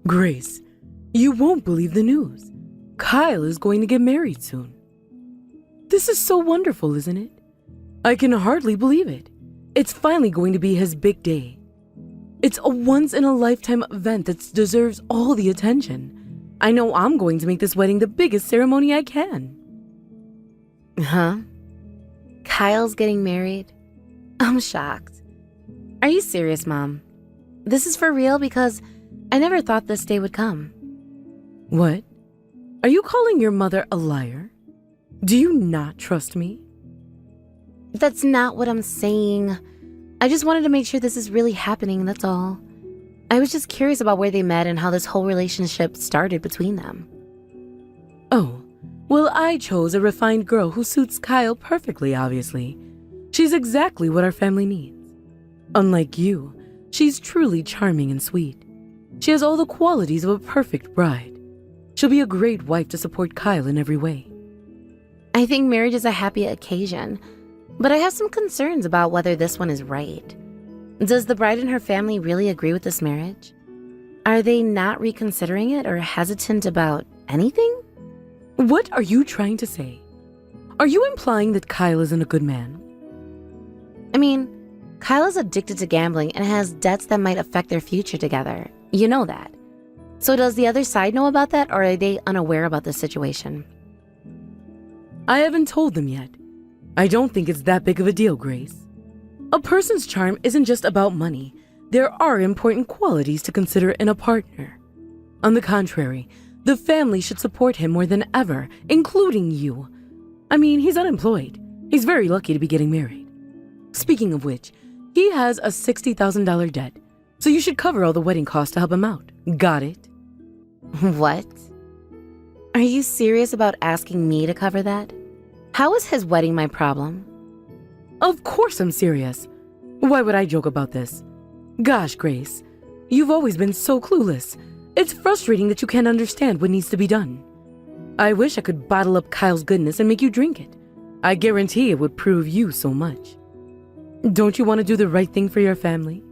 Grace, you won't believe the news. Kyle is going to get married soon. This is so wonderful, isn't it? I can hardly believe it. It's finally going to be his big day. It's a once-in-a-lifetime event that deserves all the attention. I know I'm going to make this wedding the biggest ceremony I can. Huh? Kyle's getting married? I'm shocked. Are you serious, Mom? This is for real? Because I never thought this day would come. What? Are you calling your mother a liar? Do you not trust me? That's not what I'm saying. I just wanted to make sure this is really happening, that's all. I was just curious about where they met and how this whole relationship started between them. Oh, well, I chose a refined girl who suits Kyle perfectly, obviously. She's exactly what our family needs. Unlike you, she's truly charming and sweet. She has all the qualities of a perfect bride. She'll be a great wife to support Kyle in every way. I think marriage is a happy occasion, but I have some concerns about whether this one is right. Does the bride and her family really agree with this marriage? Are they not reconsidering it or hesitant about anything? What are you trying to say? Are you implying that Kyle isn't a good man? I mean, Kyle is addicted to gambling and has debts that might affect their future together. You know that. So does the other side know about that, or are they unaware about this situation? I haven't told them yet. I don't think it's that big of a deal, Grace. A person's charm isn't just about money. There are important qualities to consider in a partner. On the contrary, the family should support him more than ever, including you. I mean, he's unemployed. He's very lucky to be getting married. Speaking of which, he has a $60,000 debt, so you should cover all the wedding costs to help him out. Got it? What? Are you serious about asking me to cover that? How is his wedding my problem? Of course I'm serious. Why would I joke about this? Gosh, Grace, you've always been so clueless. It's frustrating that you can't understand what needs to be done. I wish I could bottle up Kyle's goodness and make you drink it. I guarantee it would prove you so much. Don't you want to do the right thing for your family?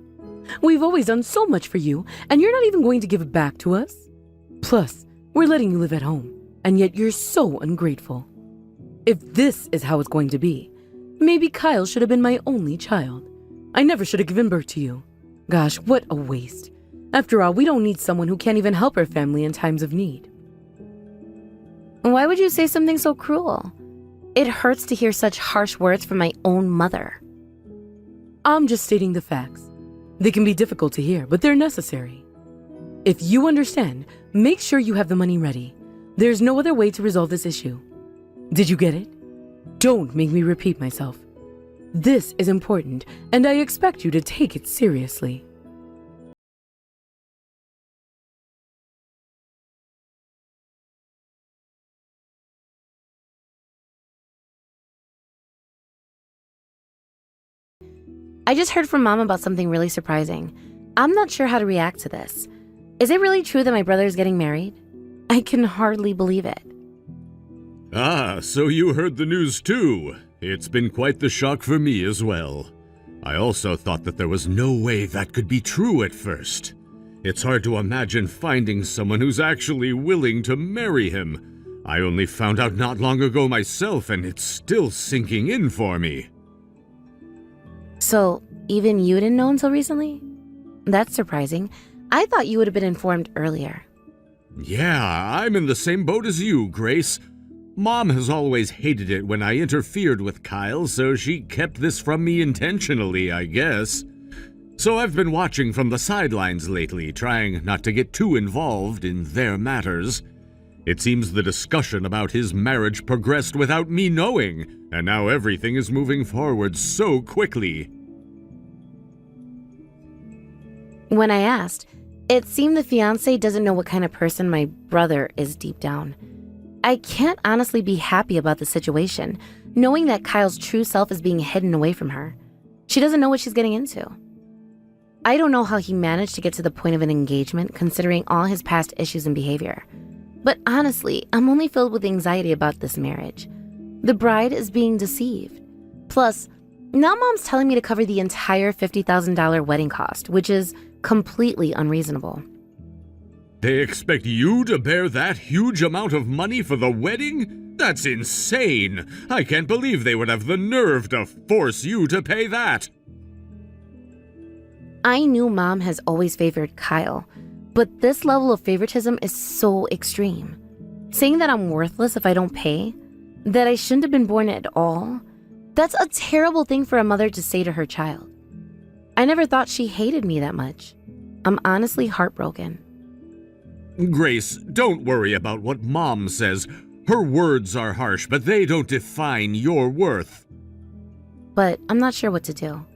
We've always done so much for you, and you're not even going to give it back to us? Plus, we're letting you live at home, and yet you're so ungrateful. If this is how it's going to be, maybe Kyle should have been my only child. I never should have given birth to you. Gosh, what a waste. After all, we don't need someone who can't even help our family in times of need. Why would you say something so cruel? It hurts to hear such harsh words from my own mother. I'm just stating the facts. They can be difficult to hear, but they're necessary. If you understand, make sure you have the money ready. There's no other way to resolve this issue. Did you get it? Don't make me repeat myself. This is important, and I expect you to take it seriously. I just heard from Mom about something really surprising. I'm not sure how to react to this. Is it really true that my brother is getting married? I can hardly believe it. Ah, so you heard the news too. It's been quite the shock for me as well. I also thought that there was no way that could be true at first. It's hard to imagine finding someone who's actually willing to marry him. I only found out not long ago myself, and it's still sinking in for me. So, even you didn't know until recently? That's surprising. I thought you would have been informed earlier. Yeah, I'm in the same boat as you, Grace. Mom has always hated it when I interfered with Kyle, so she kept this from me intentionally, I guess. So I've been watching from the sidelines lately, trying not to get too involved in their matters. It seems the discussion about his marriage progressed without me knowing, and now everything is moving forward so quickly. When I asked, it seemed the fiancé doesn't know what kind of person my brother is deep down. I can't honestly be happy about the situation, knowing that Kyle's true self is being hidden away from her. She doesn't know what she's getting into. I don't know how he managed to get to the point of an engagement considering all his past issues and behavior. But honestly, I'm only filled with anxiety about this marriage. The bride is being deceived. Plus, now Mom's telling me to cover the entire $50,000 wedding cost, which is completely unreasonable. They expect you to bear that huge amount of money for the wedding? That's insane! I can't believe they would have the nerve to force you to pay that! I knew Mom has always favored Kyle, but this level of favoritism is so extreme. Saying that I'm worthless if I don't pay, that I shouldn't have been born at all, that's a terrible thing for a mother to say to her child. I never thought she hated me that much. I'm honestly heartbroken. Grace, don't worry about what Mom says. Her words are harsh, but they don't define your worth. But I'm not sure what to do.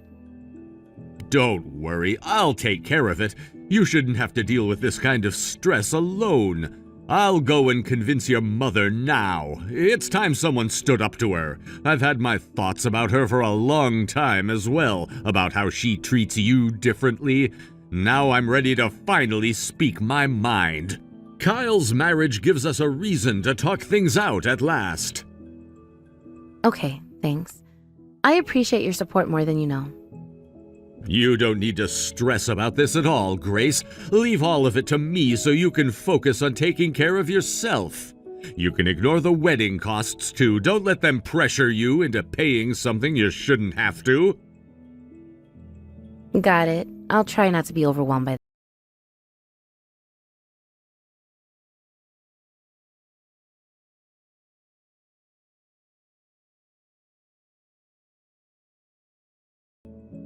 Don't worry, I'll take care of it. You shouldn't have to deal with this kind of stress alone. I'll go and convince your mother now. It's time someone stood up to her. I've had my thoughts about her for a long time as well, about how she treats you differently. Now I'm ready to finally speak my mind. Kyle's marriage gives us a reason to talk things out at last. Okay, thanks. I appreciate your support more than you know. You don't need to stress about this at all, Grace. Leave all of it to me so you can focus on taking care of yourself. You can ignore the wedding costs too. Don't let them pressure you into paying something you shouldn't have to. Got it. I'll try not to be overwhelmed by that.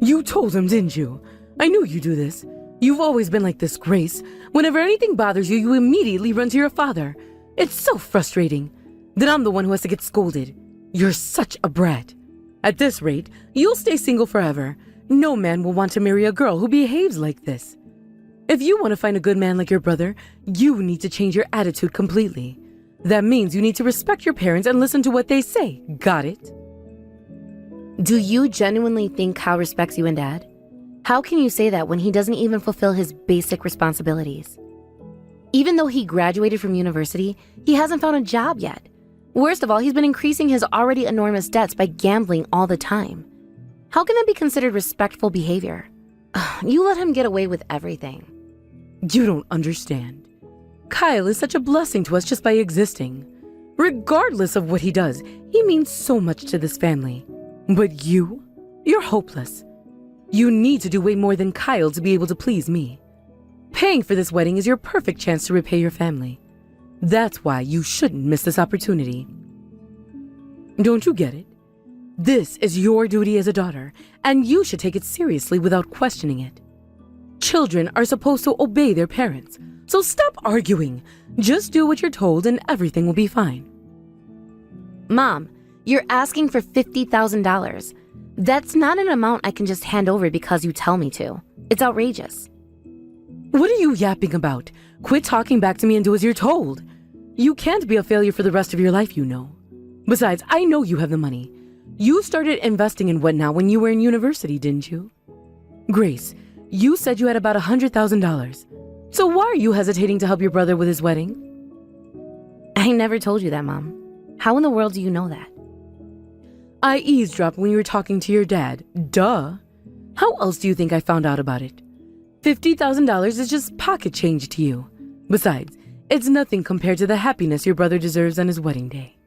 You told him, didn't you? I knew you'd do this. You've always been like this, Grace. Whenever anything bothers you, you immediately run to your father. It's so frustrating. Then I'm the one who has to get scolded. You're such a brat. At this rate, you'll stay single forever. No man will want to marry a girl who behaves like this. If you want to find a good man like your brother, you need to change your attitude completely. That means you need to respect your parents and listen to what they say. Got it? Do you genuinely think Kyle respects you and Dad? How can you say that when he doesn't even fulfill his basic responsibilities? Even though he graduated from university, he hasn't found a job yet. Worst of all, he's been increasing his already enormous debts by gambling all the time. How can that be considered respectful behavior? You let him get away with everything. You don't understand. Kyle is such a blessing to us just by existing. Regardless of what he does, he means so much to this family. But you're hopeless. You need to do way more than Kyle to be able to please me. Paying for this wedding is your perfect chance to repay your family. That's why you shouldn't miss this opportunity. Don't you get it? This is your duty as a daughter, and you should take it seriously without questioning it. Children are supposed to obey their parents, so stop arguing. Just do what you're told and everything will be fine. Mom, you're asking for $50,000. That's not an amount I can just hand over because you tell me to. It's outrageous. What are you yapping about? Quit talking back to me and do as you're told. You can't be a failure for the rest of your life, you know. Besides, I know you have the money. You started investing in whatnot when you were in university, didn't you? Grace, you said you had about $100,000. So why are you hesitating to help your brother with his wedding? I never told you that, Mom. How in the world do you know that? I eavesdropped when you were talking to your dad. Duh. How else do you think I found out about it? $50,000 is just pocket change to you. Besides, it's nothing compared to the happiness your brother deserves on his wedding day.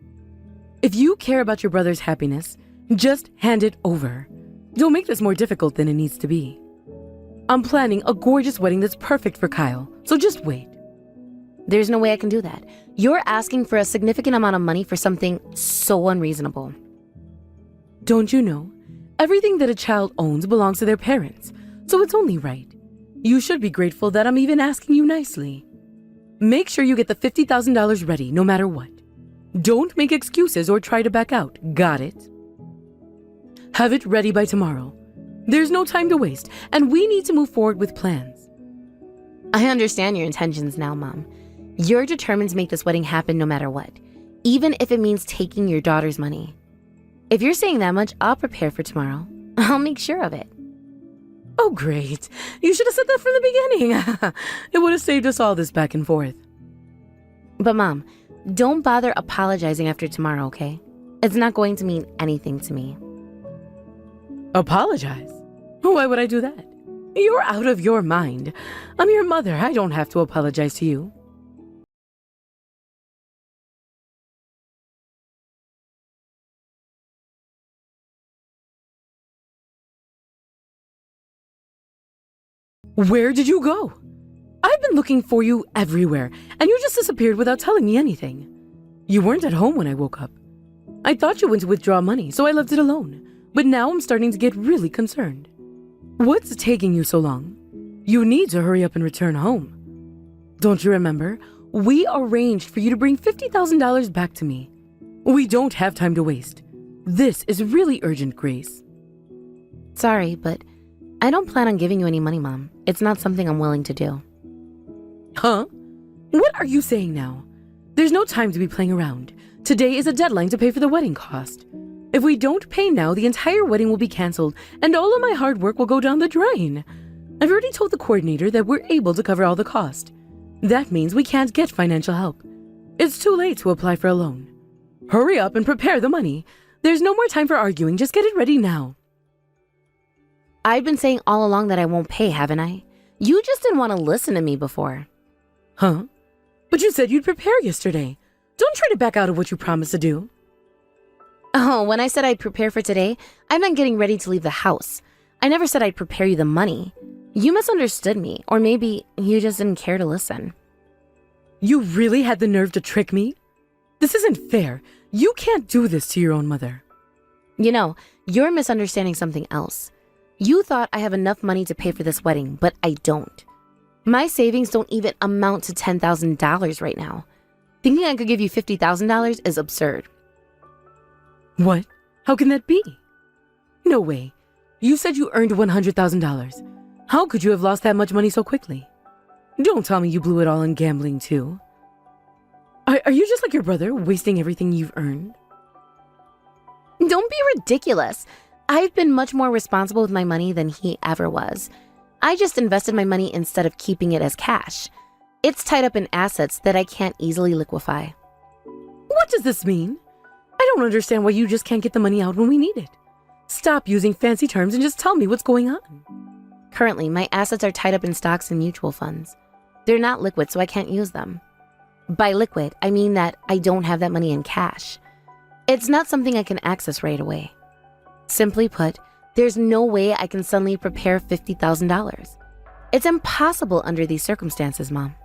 If you care about your brother's happiness, just hand it over. Don't make this more difficult than it needs to be. I'm planning a gorgeous wedding that's perfect for Kyle, so just wait. There's no way I can do that. You're asking for a significant amount of money for something so unreasonable. Don't you know? Everything that a child owns belongs to their parents, so it's only right. You should be grateful that I'm even asking you nicely. Make sure you get the $50,000 ready no matter what. Don't make excuses or try to back out. Got it? Have it ready by tomorrow. There's no time to waste, and we need to move forward with plans. I understand your intentions now, Mom. You're determined to make this wedding happen no matter what, even if it means taking your daughter's money. If you're saying that much, I'll prepare for tomorrow. I'll make sure of it. Oh, great. You should have said that from the beginning. It would have saved us all this back and forth. But Mom, don't bother apologizing after tomorrow, okay? It's not going to mean anything to me. Apologize? Why would I do that? You're out of your mind. I'm your mother. I don't have to apologize to you. Where did you go? I've been looking for you everywhere, and you just disappeared without telling me anything. You weren't at home when I woke up. I thought you went to withdraw money, so I left it alone. But now I'm starting to get really concerned. What's taking you so long? You need to hurry up and return home. Don't you remember? We arranged for you to bring $50,000 back to me. We don't have time to waste. This is really urgent, Grace. Sorry, but I don't plan on giving you any money, Mom. It's not something I'm willing to do. Huh? What are you saying now? There's no time to be playing around. Today is a deadline to pay for the wedding cost. If we don't pay now, the entire wedding will be canceled, and all of my hard work will go down the drain. I've already told the coordinator that we're able to cover all the cost. That means we can't get financial help. It's too late to apply for a loan. Hurry up and prepare the money. There's no more time for arguing. Just get it ready now. I've been saying all along that I won't pay, haven't I? You just didn't want to listen to me before. Huh? But you said you'd prepare yesterday. Don't try to back out of what you promised to do. Oh, when I said I'd prepare for today, I'm not getting ready to leave the house. I never said I'd prepare you the money. You misunderstood me, or maybe you just didn't care to listen. You really had the nerve to trick me? This isn't fair. You can't do this to your own mother. You know, you're misunderstanding something else. You thought I have enough money to pay for this wedding, but I don't. My savings don't even amount to $10,000 right now. Thinking I could give you $50,000 is absurd. What? How can that be? No way. You said you earned $100,000. How could you have lost that much money so quickly? Don't tell me you blew it all in gambling too. Are you just like your brother, wasting everything you've earned? Don't be ridiculous. I've been much more responsible with my money than he ever was. I just invested my money instead of keeping it as cash. It's tied up in assets that I can't easily liquefy. What does this mean? I don't understand why you just can't get the money out when we need it. Stop using fancy terms and just tell me what's going on. Currently, my assets are tied up in stocks and mutual funds. They're not liquid, so I can't use them. By liquid, I mean that I don't have that money in cash. It's not something I can access right away. Simply put, there's no way I can suddenly prepare $50,000. It's impossible under these circumstances, Mom.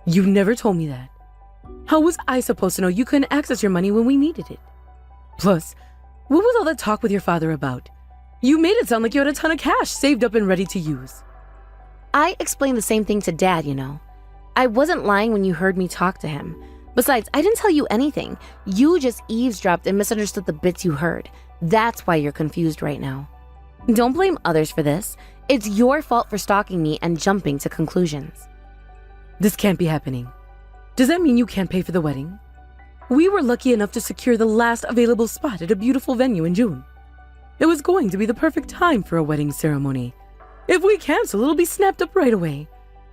You never told me that. How was I supposed to know you couldn't access your money when we needed it? Plus, what was all that talk with your father about? You made it sound like you had a ton of cash saved up and ready to use. I explained the same thing to Dad, you know. I wasn't lying when you heard me talk to him. Besides, I didn't tell you anything. You just eavesdropped and misunderstood the bits you heard. That's why you're confused right now. Don't blame others for this. It's your fault for stalking me and jumping to conclusions. This can't be happening. Does that mean you can't pay for the wedding? We were lucky enough to secure the last available spot at a beautiful venue in June. It was going to be the perfect time for a wedding ceremony. If we cancel, it'll be snapped up right away.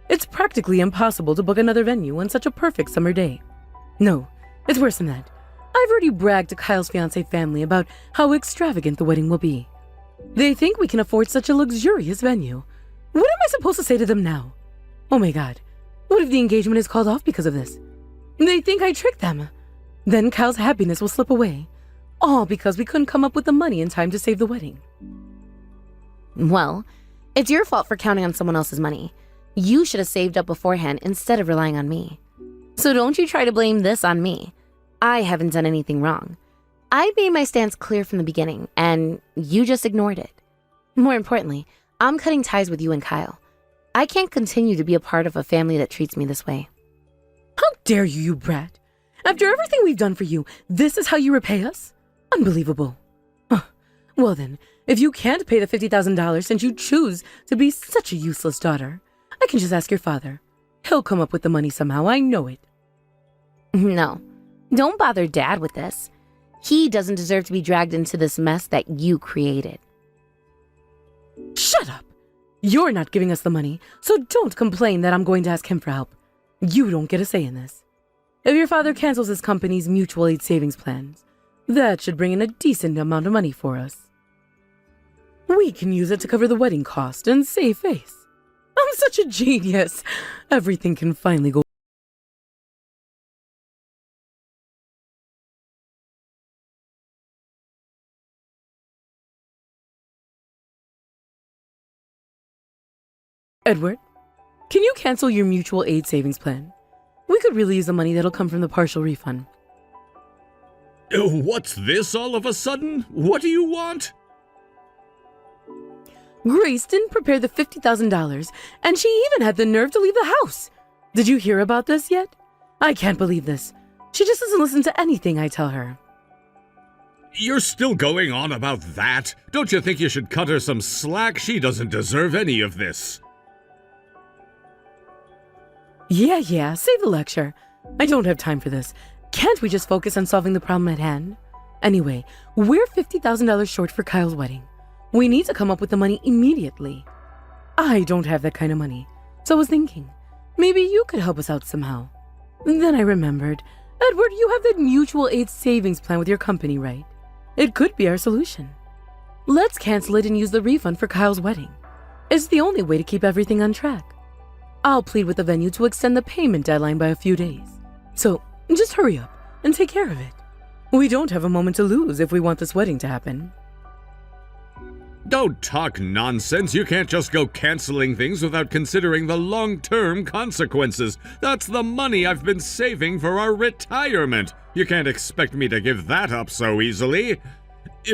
It's practically impossible to book another venue on such a perfect summer day. No, it's worse than that. I've already bragged to Kyle's fiancé family about how extravagant the wedding will be. They think we can afford such a luxurious venue. What am I supposed to say to them now? Oh my God. What if the engagement is called off because of this? They think I tricked them. Then Kyle's happiness will slip away. All because we couldn't come up with the money in time to save the wedding. Well, it's your fault for counting on someone else's money. You should have saved up beforehand instead of relying on me. So don't you try to blame this on me. I haven't done anything wrong. I made my stance clear from the beginning, and you just ignored it. More importantly, I'm cutting ties with you and Kyle. I can't continue to be a part of a family that treats me this way. How dare you, you brat! After everything we've done for you, this is how you repay us? Unbelievable. Well then, if you can't pay the $50,000 since you choose to be such a useless daughter, I can just ask your father. He'll come up with the money somehow, I know it. No, don't bother Dad with this. He doesn't deserve to be dragged into this mess that you created. Shut up! You're not giving us the money, so don't complain that I'm going to ask him for help. You don't get a say in this. If your father cancels his company's mutual aid savings plans, that should bring in a decent amount of money for us. We can use it to cover the wedding cost and save face. I'm such a genius. Everything can finally go. Edward, can you cancel your mutual aid savings plan? We could really use the money that'll come from the partial refund. What's this all of a sudden? What do you want? Grace didn't prepare the $50,000, and she even had the nerve to leave the house. Did you hear about this yet? I can't believe this. She just doesn't listen to anything I tell her. You're still going on about that? Don't you think you should cut her some slack? She doesn't deserve any of this. Yeah, save the lecture. I don't have time for this. Can't we just focus on solving the problem at hand? Anyway, we're $50,000 short for Kyle's wedding. We need to come up with the money immediately. I don't have that kind of money, so I was thinking, maybe you could help us out somehow. Then I remembered, Edward, you have that mutual aid savings plan with your company, right? It could be our solution. Let's cancel it and use the refund for Kyle's wedding. It's the only way to keep everything on track. I'll plead with the venue to extend the payment deadline by a few days. So, just hurry up and take care of it. We don't have a moment to lose if we want this wedding to happen. Don't talk nonsense. You can't just go canceling things without considering the long-term consequences. That's the money I've been saving for our retirement. You can't expect me to give that up so easily.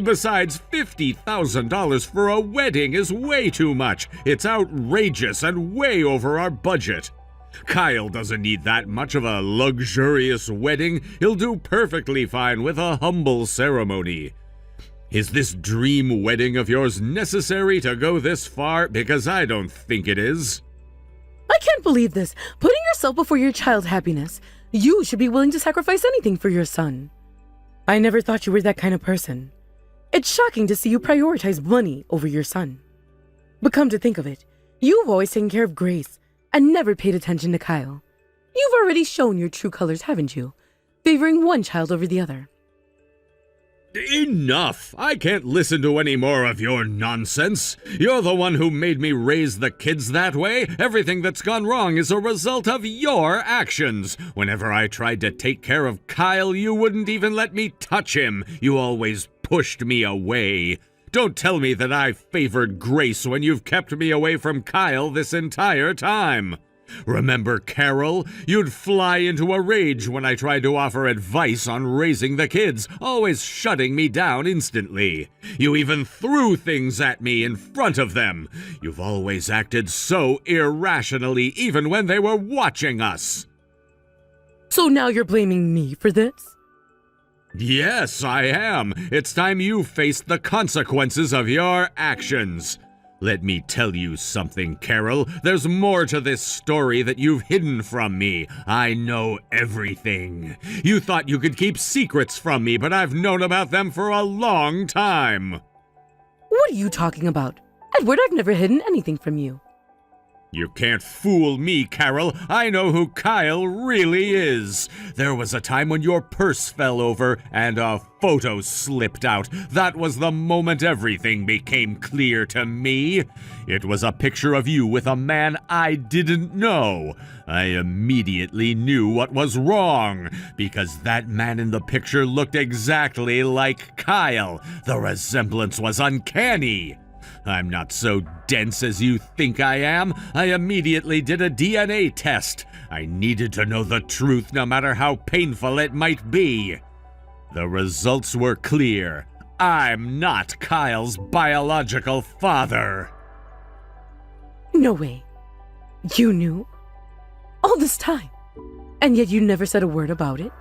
Besides, $50,000 for a wedding is way too much. It's outrageous and way over our budget. Kyle doesn't need that much of a luxurious wedding. He'll do perfectly fine with a humble ceremony. Is this dream wedding of yours necessary to go this far? Because I don't think it is. I can't believe this. Putting yourself before your child's happiness. You should be willing to sacrifice anything for your son. I never thought you were that kind of person. It's shocking to see you prioritize money over your son. But come to think of it, you've always taken care of Grace and never paid attention to Kyle. You've already shown your true colors, haven't you? Favoring one child over the other. Enough! I can't listen to any more of your nonsense. You're the one who made me raise the kids that way. Everything that's gone wrong is a result of your actions. Whenever I tried to take care of Kyle, you wouldn't even let me touch him. You always pushed me away. Don't tell me that I favored Grace when you've kept me away from Kyle this entire time. Remember Carol? You'd fly into a rage when I tried to offer advice on raising the kids, always shutting me down instantly. You even threw things at me in front of them. You've always acted so irrationally, even when they were watching us. So now you're blaming me for this? Yes, I am. It's time you faced the consequences of your actions. Let me tell you something, Carol. There's more to this story that you've hidden from me. I know everything. You thought you could keep secrets from me, but I've known about them for a long time. What are you talking about? Edward, I've never hidden anything from you. You can't fool me, Carol. I know who Kyle really is. There was a time when your purse fell over and a photo slipped out. That was the moment everything became clear to me. It was a picture of you with a man I didn't know. I immediately knew what was wrong, because that man in the picture looked exactly like Kyle. The resemblance was uncanny. I'm not so dense as you think I am. I immediately did a DNA test. I needed to know the truth, no matter how painful it might be. The results were clear. I'm not Kyle's biological father. No way. You knew? All this time? And yet you never said a word about it?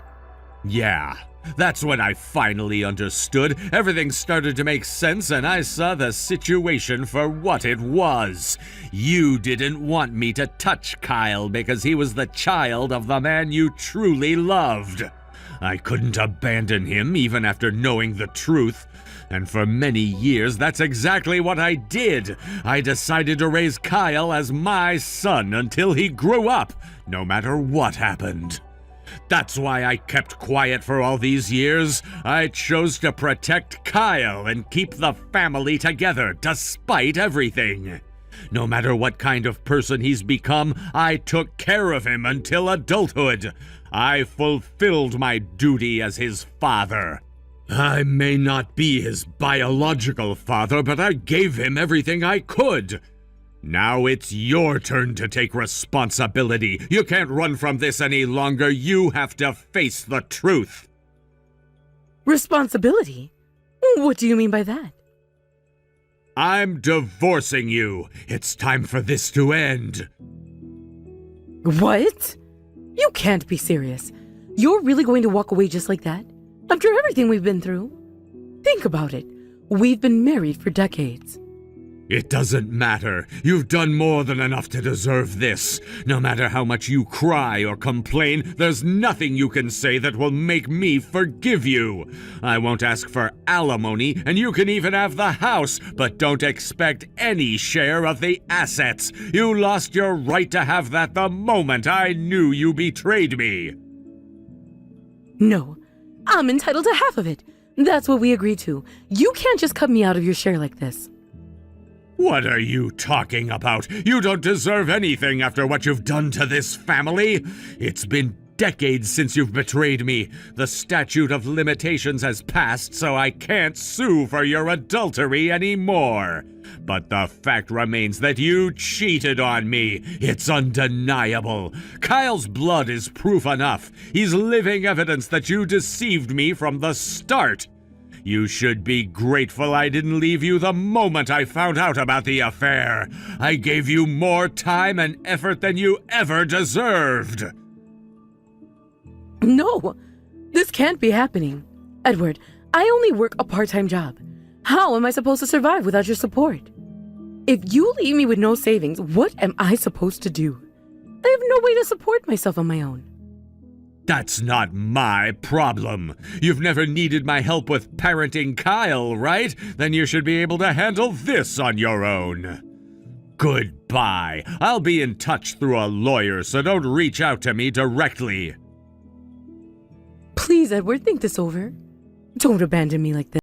Yeah. That's when I finally understood. Everything started to make sense, and I saw the situation for what it was. You didn't want me to touch Kyle because he was the child of the man you truly loved. I couldn't abandon him even after knowing the truth. And for many years, that's exactly what I did. I decided to raise Kyle as my son until he grew up, no matter what happened. That's why I kept quiet for all these years. I chose to protect Kyle and keep the family together despite everything. No matter what kind of person he's become, I took care of him until adulthood. I fulfilled my duty as his father. I may not be his biological father, but I gave him everything I could. Now it's your turn to take responsibility. You can't run from this any longer. You have to face the truth. Responsibility? What do you mean by that? I'm divorcing you. It's time for this to end. What? You can't be serious. You're really going to walk away just like that? After everything we've been through? Think about it. We've been married for decades. It doesn't matter. You've done more than enough to deserve this. No matter how much you cry or complain, there's nothing you can say that will make me forgive you. I won't ask for alimony, and you can even have the house, but don't expect any share of the assets. You lost your right to have that the moment I knew you betrayed me. No, I'm entitled to half of it. That's what we agreed to. You can't just cut me out of your share like this. What are you talking about? You don't deserve anything after what you've done to this family. It's been decades since you've betrayed me. The statute of limitations has passed, so I can't sue for your adultery anymore. But the fact remains that you cheated on me. It's undeniable. Kyle's blood is proof enough. He's living evidence that you deceived me from the start. You should be grateful I didn't leave you the moment I found out about the affair. I gave you more time and effort than you ever deserved. No, this can't be happening. Edward, I only work a part-time job. How am I supposed to survive without your support? If you leave me with no savings, what am I supposed to do? I have no way to support myself on my own. That's not my problem. You've never needed my help with parenting Kyle, right? Then you should be able to handle this on your own. Goodbye. I'll be in touch through a lawyer, so don't reach out to me directly. Please, Edward, think this over. Don't abandon me like this.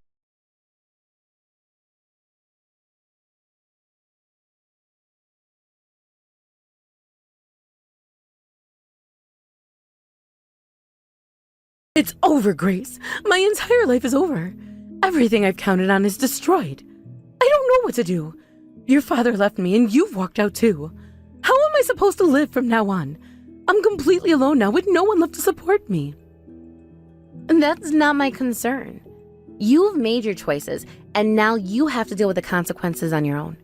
It's over, Grace. My entire life is over. Everything I've counted on is destroyed. I don't know what to do. Your father left me and you've walked out too. How am I supposed to live from now on? I'm completely alone now with no one left to support me. That's not my concern. You've made your choices, and now you have to deal with the consequences on your own.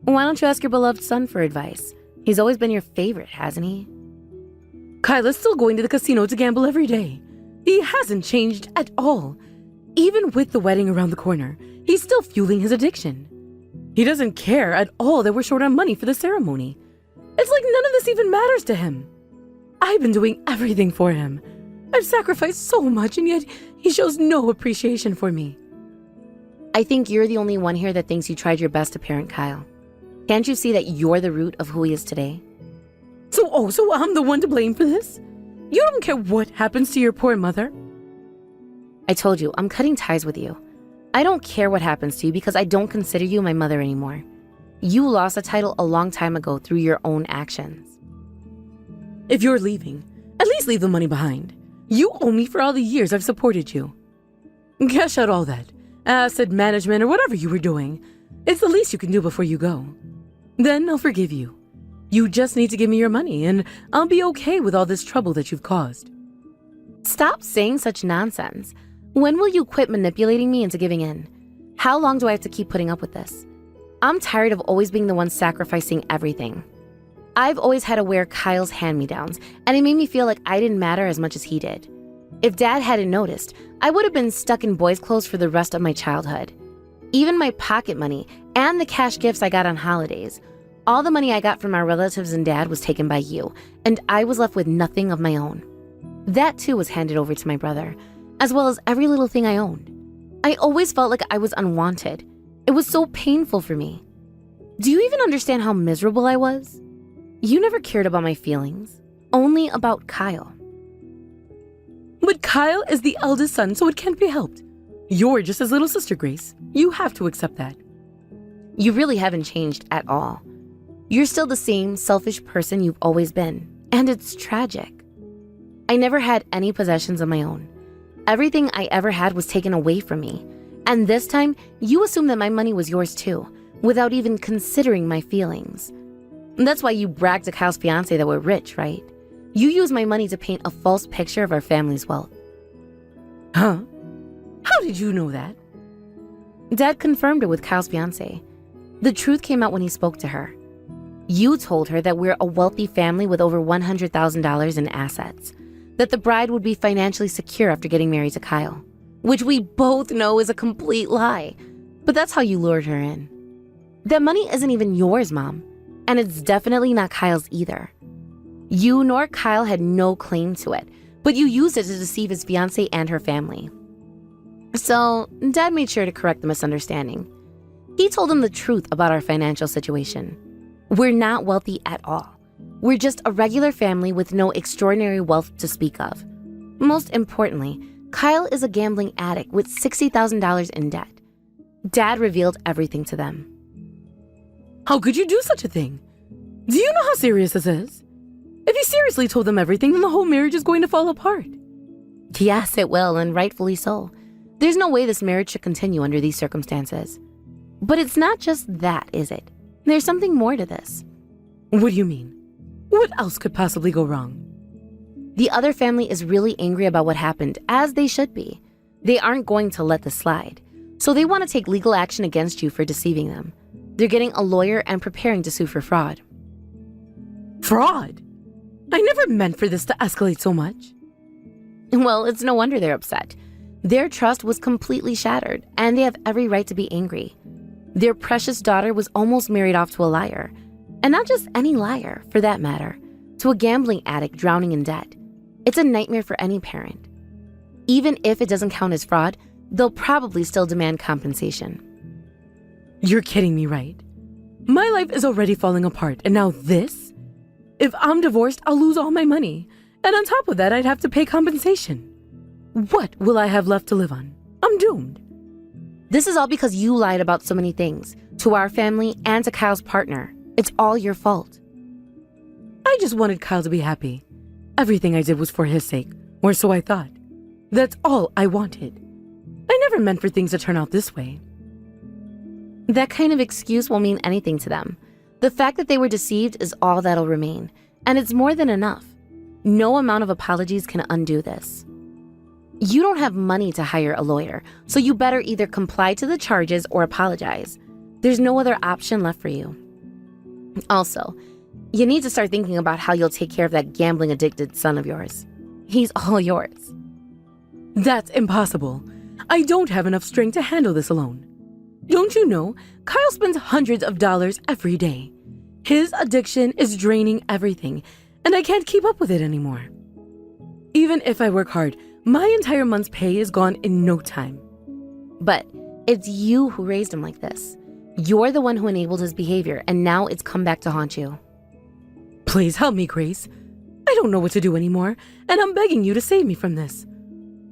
Why don't you ask your beloved son for advice? He's always been your favorite, hasn't he? Kyla's still going to the casino to gamble every day. He hasn't changed at all. Even with the wedding around the corner, he's still fueling his addiction. He doesn't care at all that we're short on money for the ceremony. It's like none of this even matters to him. I've been doing everything for him. I've sacrificed so much, and yet he shows no appreciation for me. I think you're the only one here that thinks you tried your best to parent Kyle. Can't you see that you're the root of who he is today? So I'm the one to blame for this? You don't care what happens to your poor mother? I told you, I'm cutting ties with you. I don't care what happens to you because I don't consider you my mother anymore. You lost a title a long time ago through your own actions. If you're leaving, at least leave the money behind. You owe me for all the years I've supported you. Cash out all that, asset management or whatever you were doing. It's the least you can do before you go. Then I'll forgive you. You just need to give me your money, and I'll be okay with all this trouble that you've caused. Stop saying such nonsense. When will you quit manipulating me into giving in? How long do I have to keep putting up with this? I'm tired of always being the one sacrificing everything. I've always had to wear Kyle's hand-me-downs, and it made me feel like I didn't matter as much as he did. If Dad hadn't noticed, I would have been stuck in boys' clothes for the rest of my childhood. Even my pocket money and the cash gifts I got on holidays, all the money I got from our relatives and Dad was taken by you, and I was left with nothing of my own. That too was handed over to my brother, as well as every little thing I owned. I always felt like I was unwanted. It was so painful for me. Do you even understand how miserable I was? You never cared about my feelings, only about Kyle. But Kyle is the eldest son, so it can't be helped. You're just his little sister, Grace. You have to accept that. You really haven't changed at all. You're still the same selfish person you've always been, and it's tragic. I never had any possessions of my own. Everything I ever had was taken away from me. And this time, you assumed that my money was yours too, without even considering my feelings. That's why you bragged to Kyle's fiance that we're rich, right? You used my money to paint a false picture of our family's wealth. Huh? How did you know that? Dad confirmed it with Kyle's fiance. The truth came out when he spoke to her. You told her that we're a wealthy family with over $100,000 in assets, that the bride would be financially secure after getting married to Kyle, which we both know is a complete lie, but that's how you lured her in. That money isn't even yours, Mom, and it's definitely not Kyle's either. You nor Kyle had no claim to it, but you used it to deceive his fiancée and her family. So, Dad made sure to correct the misunderstanding. He told him the truth about our financial situation. We're not wealthy at all. We're just a regular family with no extraordinary wealth to speak of. Most importantly, Kyle is a gambling addict with $60,000 in debt. Dad revealed everything to them. How could you do such a thing? Do you know how serious this is? If you seriously told them everything, then the whole marriage is going to fall apart. Yes, it will, and rightfully so. There's no way this marriage should continue under these circumstances. But it's not just that, is it? There's something more to this. What do you mean? What else could possibly go wrong? The other family is really angry about what happened, as they should be. They aren't going to let this slide. So they want to take legal action against you for deceiving them. They're getting a lawyer and preparing to sue for fraud. Fraud? I never meant for this to escalate so much. Well, it's no wonder they're upset. Their trust was completely shattered, and they have every right to be angry. Their precious daughter was almost married off to a liar. And not just any liar, for that matter, to a gambling addict drowning in debt. It's a nightmare for any parent. Even if it doesn't count as fraud, they'll probably still demand compensation. You're kidding me, right? My life is already falling apart, and now this? If I'm divorced, I'll lose all my money. And on top of that, I'd have to pay compensation. What will I have left to live on? I'm doomed. This is all because you lied about so many things, to our family and to Kyle's partner. It's all your fault. I just wanted Kyle to be happy. Everything I did was for his sake, or so I thought. That's all I wanted. I never meant for things to turn out this way. That kind of excuse won't mean anything to them. The fact that they were deceived is all that'll remain, and it's more than enough. No amount of apologies can undo this. You don't have money to hire a lawyer, so you better either comply to the charges or apologize. There's no other option left for you. Also, you need to start thinking about how you'll take care of that gambling-addicted son of yours. He's all yours. That's impossible. I don't have enough strength to handle this alone. Don't you know, Kyle spends hundreds of dollars every day. His addiction is draining everything, and I can't keep up with it anymore. Even if I work hard, my entire month's pay is gone in no time. But it's you who raised him like this. You're the one who enabled his behavior, and now it's come back to haunt you. Please help me, Grace. I don't know what to do anymore, and I'm begging you to save me from this.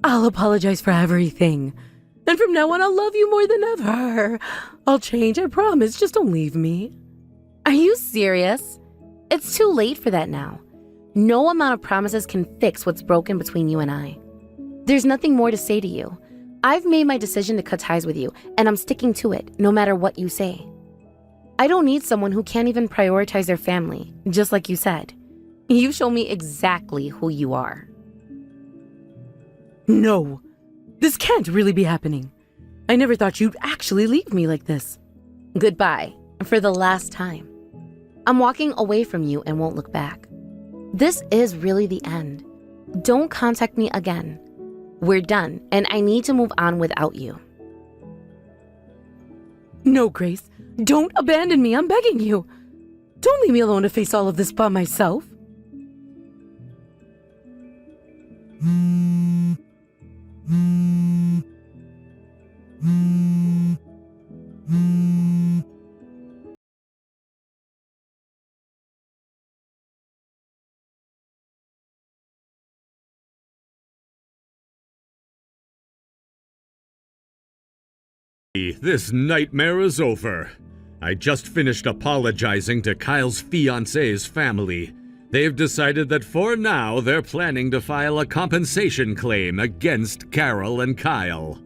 I'll apologize for everything. And from now on, I'll love you more than ever. I'll change, I promise. Just don't leave me. Are you serious? It's too late for that now. No amount of promises can fix what's broken between you and I. There's nothing more to say to you. I've made my decision to cut ties with you, and I'm sticking to it, no matter what you say. I don't need someone who can't even prioritize their family, just like you said. You show me exactly who you are. No, this can't really be happening. I never thought you'd actually leave me like this. Goodbye, for the last time. I'm walking away from you and won't look back. This is really the end. Don't contact me again. We're done, and I need to move on without you. No, Grace, don't abandon me. I'm begging you. Don't leave me alone to face all of this by myself. This nightmare is over. I just finished apologizing to Kyle's fiancée's family. They've decided that for now they're planning to file a compensation claim against Carol and Kyle.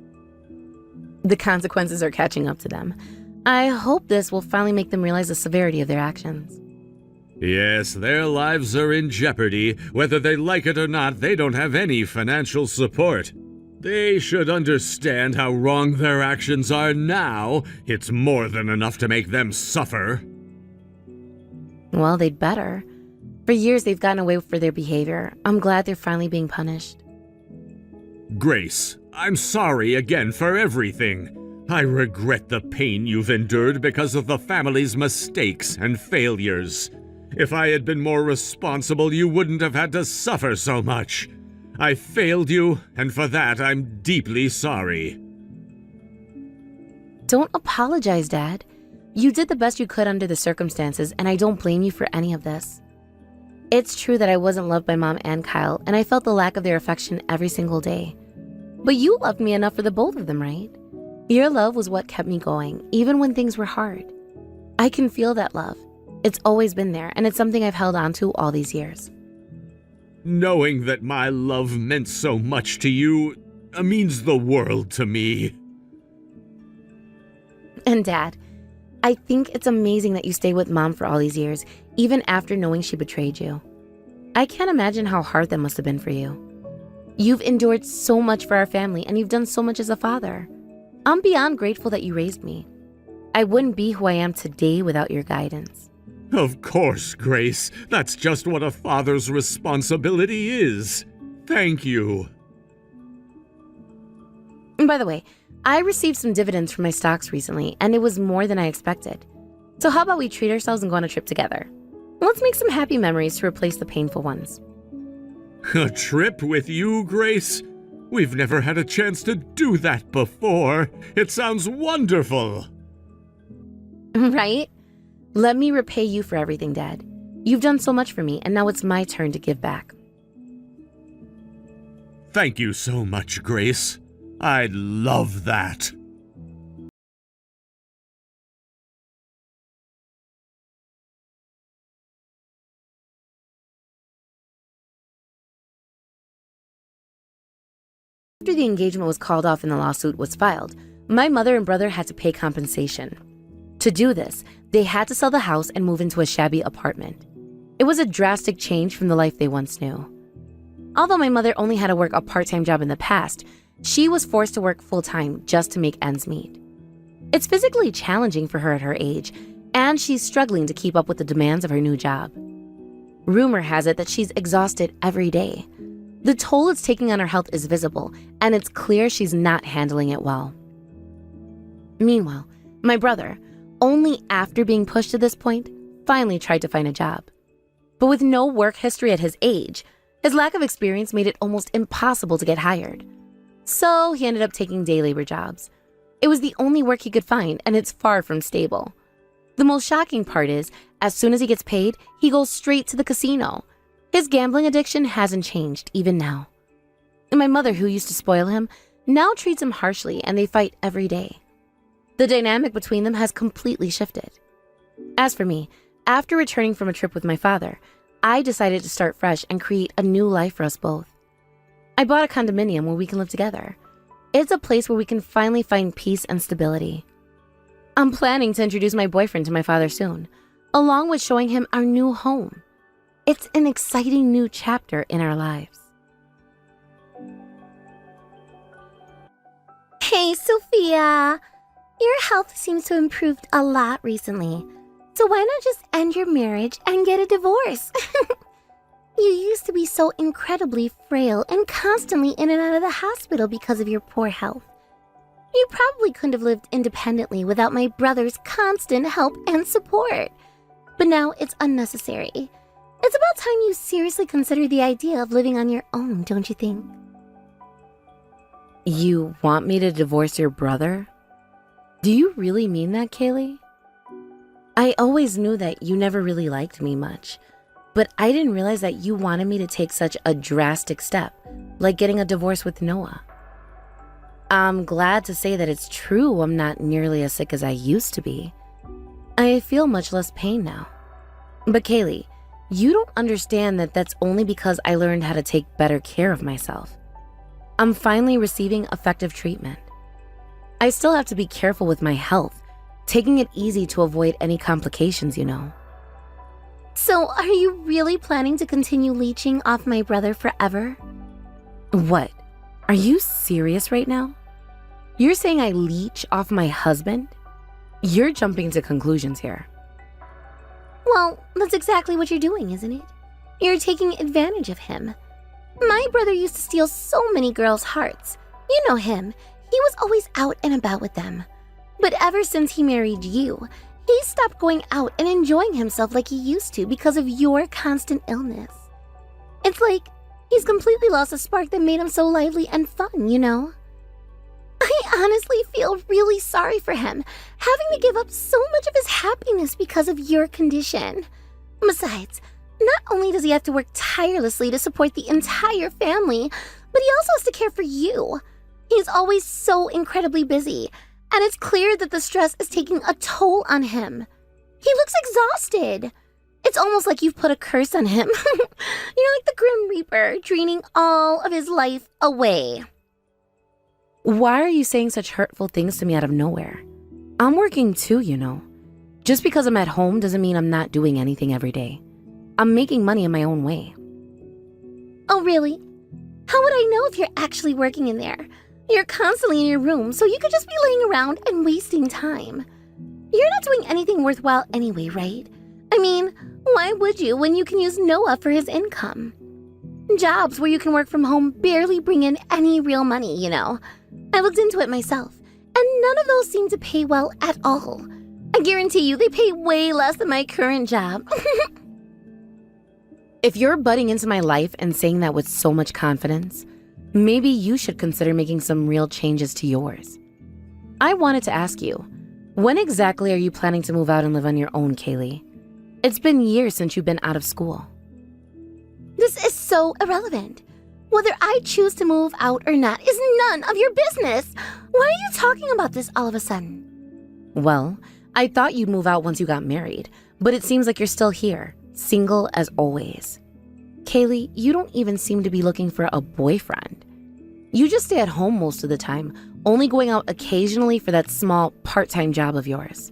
The consequences are catching up to them. I hope this will finally make them realize the severity of their actions. Yes, their lives are in jeopardy. Whether they like it or not, they don't have any financial support. They should understand how wrong their actions are now. It's more than enough to make them suffer. Well, they'd better. For years, they've gotten away for their behavior. I'm glad they're finally being punished. Grace, I'm sorry again for everything. I regret the pain you've endured because of the family's mistakes and failures. If I had been more responsible, you wouldn't have had to suffer so much. I failed you, and for that, I'm deeply sorry. Don't apologize, Dad. You did the best you could under the circumstances, and I don't blame you for any of this. It's true that I wasn't loved by Mom and Kyle, and I felt the lack of their affection every single day. But you loved me enough for the both of them, right? Your love was what kept me going, even when things were hard. I can feel that love. It's always been there, and it's something I've held on to all these years. Knowing that my love meant so much to you means the world to me. And Dad, I think it's amazing that you stayed with Mom for all these years, even after knowing she betrayed you. I can't imagine how hard that must have been for you. You've endured so much for our family, and you've done so much as a father. I'm beyond grateful that you raised me. I wouldn't be who I am today without your guidance. Of course, Grace. That's just what a father's responsibility is. Thank you. And by the way, I received some dividends from my stocks recently, and it was more than I expected. So how about we treat ourselves and go on a trip together? Let's make some happy memories to replace the painful ones. A trip with you, Grace? We've never had a chance to do that before. It sounds wonderful. Right? Let me repay you for everything, Dad. You've done so much for me, and now it's my turn to give back. Thank you so much, Grace. I'd love that. After the engagement was called off and the lawsuit was filed, my mother and brother had to pay compensation. To do this, they had to sell the house and move into a shabby apartment. It was a drastic change from the life they once knew. Although my mother only had to work a part-time job in the past, she was forced to work full-time just to make ends meet. It's physically challenging for her at her age, and she's struggling to keep up with the demands of her new job. Rumor has it that she's exhausted every day. The toll it's taking on her health is visible, and it's clear she's not handling it well. Meanwhile, my brother, only after being pushed to this point, finally tried to find a job. But with no work history at his age, his lack of experience made it almost impossible to get hired. So he ended up taking day labor jobs. It was the only work he could find, and it's far from stable. The most shocking part is, as soon as he gets paid, he goes straight to the casino. His gambling addiction hasn't changed, even now. And my mother, who used to spoil him, now treats him harshly, and they fight every day. The dynamic between them has completely shifted. As for me, after returning from a trip with my father, I decided to start fresh and create a new life for us both. I bought a condominium where we can live together. It's a place where we can finally find peace and stability. I'm planning to introduce my boyfriend to my father soon, along with showing him our new home. It's an exciting new chapter in our lives. Hey, Sophia. Your health seems to have improved a lot recently. So why not just end your marriage and get a divorce? You used to be so incredibly frail and constantly in and out of the hospital because of your poor health. You probably couldn't have lived independently without my brother's constant help and support. But now it's unnecessary. It's about time you seriously consider the idea of living on your own, don't you think? You want me to divorce your brother? Do you really mean that, Kaylee? I always knew that you never really liked me much, but I didn't realize that you wanted me to take such a drastic step, like getting a divorce with Noah. I'm glad to say that it's true I'm not nearly as sick as I used to be. I feel much less pain now. But Kaylee, you don't understand that that's only because I learned how to take better care of myself. I'm finally receiving effective treatment. I still have to be careful with my health, taking it easy to avoid any complications, you know. So, are you really planning to continue leeching off my brother forever? What? Are you serious right now? You're saying I leech off my husband? You're jumping to conclusions here. Well, that's exactly what you're doing, isn't it? You're taking advantage of him. My brother used to steal so many girls' hearts. You know him. He was always out and about with them. But ever since he married you, he stopped going out and enjoying himself like he used to because of your constant illness. It's like he's completely lost the spark that made him so lively and fun, you know? I honestly feel really sorry for him, having to give up so much of his happiness because of your condition. Besides, not only does he have to work tirelessly to support the entire family, but he also has to care for you. He's always so incredibly busy, and it's clear that the stress is taking a toll on him. He looks exhausted. It's almost like you've put a curse on him. You're like the Grim Reaper, draining all of his life away. Why are you saying such hurtful things to me out of nowhere? I'm working too, you know. Just because I'm at home doesn't mean I'm not doing anything every day. I'm making money in my own way. Oh, really? How would I know if you're actually working in there? You're constantly in your room, so you could just be laying around and wasting time. You're not doing anything worthwhile anyway, right? I mean, why would you when you can use Noah for his income? Jobs where you can work from home barely bring in any real money, you know. I looked into it myself, and none of those seem to pay well at all. I guarantee you they pay way less than my current job. If you're butting into my life and saying that with so much confidence, maybe you should consider making some real changes to yours. I wanted to ask you, when exactly are you planning to move out and live on your own, Kaylee? It's been years since you've been out of school. This is so irrelevant. Whether I choose to move out or not is none of your business. Why are you talking about this all of a sudden? Well, I thought you'd move out once you got married, but it seems like you're still here, single as always. Kaylee, you don't even seem to be looking for a boyfriend. You just stay at home most of the time, only going out occasionally for that small part-time job of yours.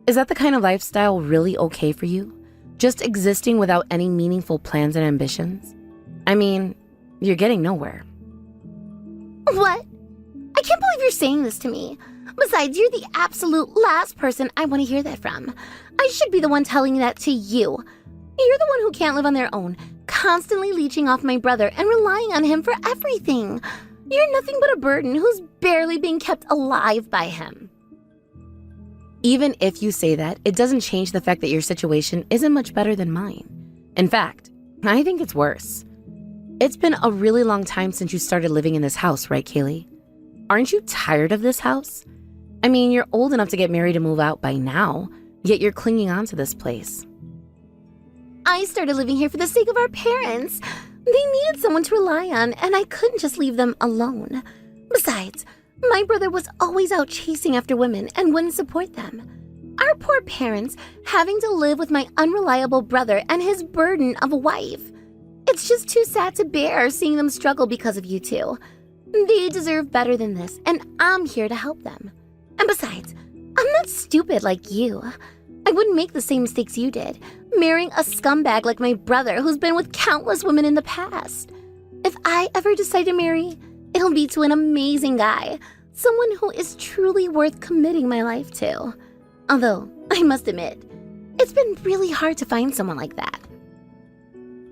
Is that the kind of lifestyle really okay for you? Just existing without any meaningful plans and ambitions? I mean, you're getting nowhere. What? I can't believe you're saying this to me. Besides, you're the absolute last person I want to hear that from. I should be the one telling that to you. You're the one who can't live on their own, constantly leeching off my brother and relying on him for everything. You're nothing but a burden who's barely being kept alive by him. Even if you say that, it doesn't change the fact that your situation isn't much better than mine. In fact, I think it's worse. It's been a really long time since you started living in this house, right, Kaylee? Aren't you tired of this house? I mean, you're old enough to get married and move out by now, yet you're clinging on to this place. I started living here for the sake of our parents. They needed someone to rely on, and I couldn't just leave them alone. Besides, my brother was always out chasing after women and wouldn't support them. Our poor parents having to live with my unreliable brother and his burden of a wife. It's just too sad to bear seeing them struggle because of you two. They deserve better than this, and I'm here to help them. And besides, I'm not stupid like you. I wouldn't make the same mistakes you did, marrying a scumbag like my brother who's been with countless women in the past. If I ever decide to marry, it'll be to an amazing guy, someone who is truly worth committing my life to. Although, I must admit, it's been really hard to find someone like that.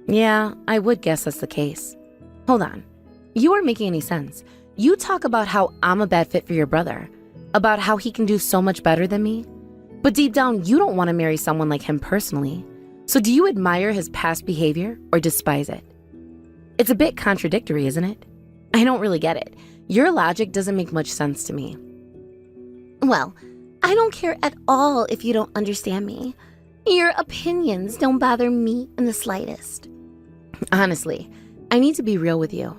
Yeah, I would guess that's the case. Hold on. You aren't making any sense. You talk about how I'm a bad fit for your brother, about how he can do so much better than me. But deep down, you don't want to marry someone like him personally. So do you admire his past behavior or despise it? It's a bit contradictory, isn't it? I don't really get it. Your logic doesn't make much sense to me. Well, I don't care at all if you don't understand me. Your opinions don't bother me in the slightest. Honestly, I need to be real with you.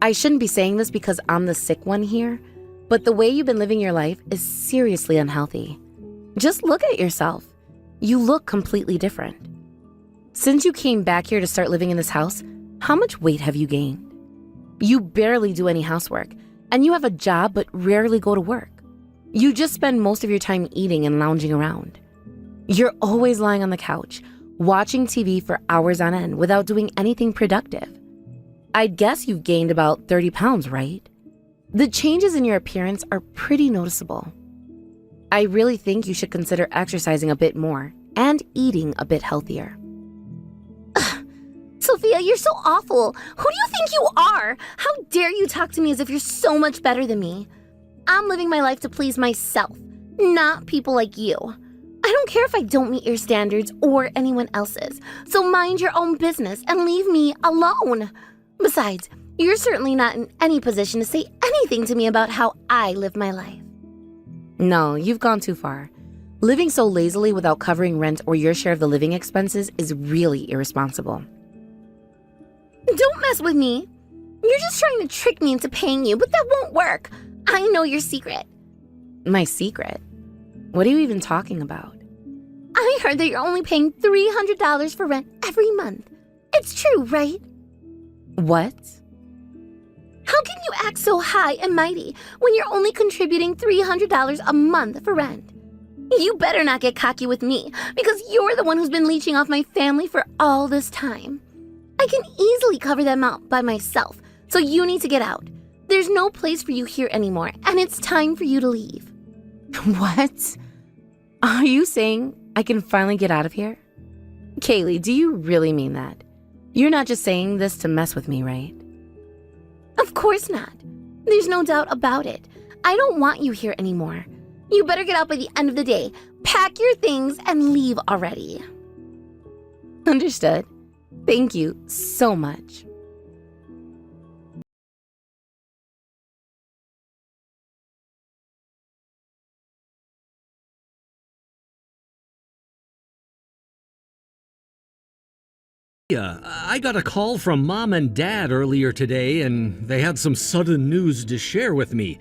I shouldn't be saying this because I'm the sick one here, but the way you've been living your life is seriously unhealthy. Just look at yourself. You look completely different. Since you came back here to start living in this house, how much weight have you gained? You barely do any housework, and you have a job but rarely go to work. You just spend most of your time eating and lounging around. You're always lying on the couch, watching TV for hours on end without doing anything productive. I'd guess you've gained about 30 pounds, right? The changes in your appearance are pretty noticeable. I really think you should consider exercising a bit more and eating a bit healthier. Sophia, you're so awful. Who do you think you are? How dare you talk to me as if you're so much better than me? I'm living my life to please myself, not people like you. I don't care if I don't meet your standards or anyone else's, so mind your own business and leave me alone. Besides, you're certainly not in any position to say anything to me about how I live my life. No, you've gone too far. Living so lazily without covering rent or your share of the living expenses is really irresponsible. Don't mess with me. You're just trying to trick me into paying you, but that won't work. I know your secret. My secret? What are you even talking about? I heard that you're only paying $300 for rent every month. It's true, right? What? How can you act so high and mighty when you're only contributing $300 a month for rent? You better not get cocky with me, because you're the one who's been leeching off my family for all this time. I can easily cover that amount by myself, so you need to get out. There's no place for you here anymore, and it's time for you to leave. What? Are you saying I can finally get out of here? Kaylee, do you really mean that? You're not just saying this to mess with me, right? Of course not. There's no doubt about it. I don't want you here anymore. You better get out by the end of the day. Pack your things and leave already. Understood. Thank you so much. Yeah, I got a call from Mom and Dad earlier today, and they had some sudden news to share with me.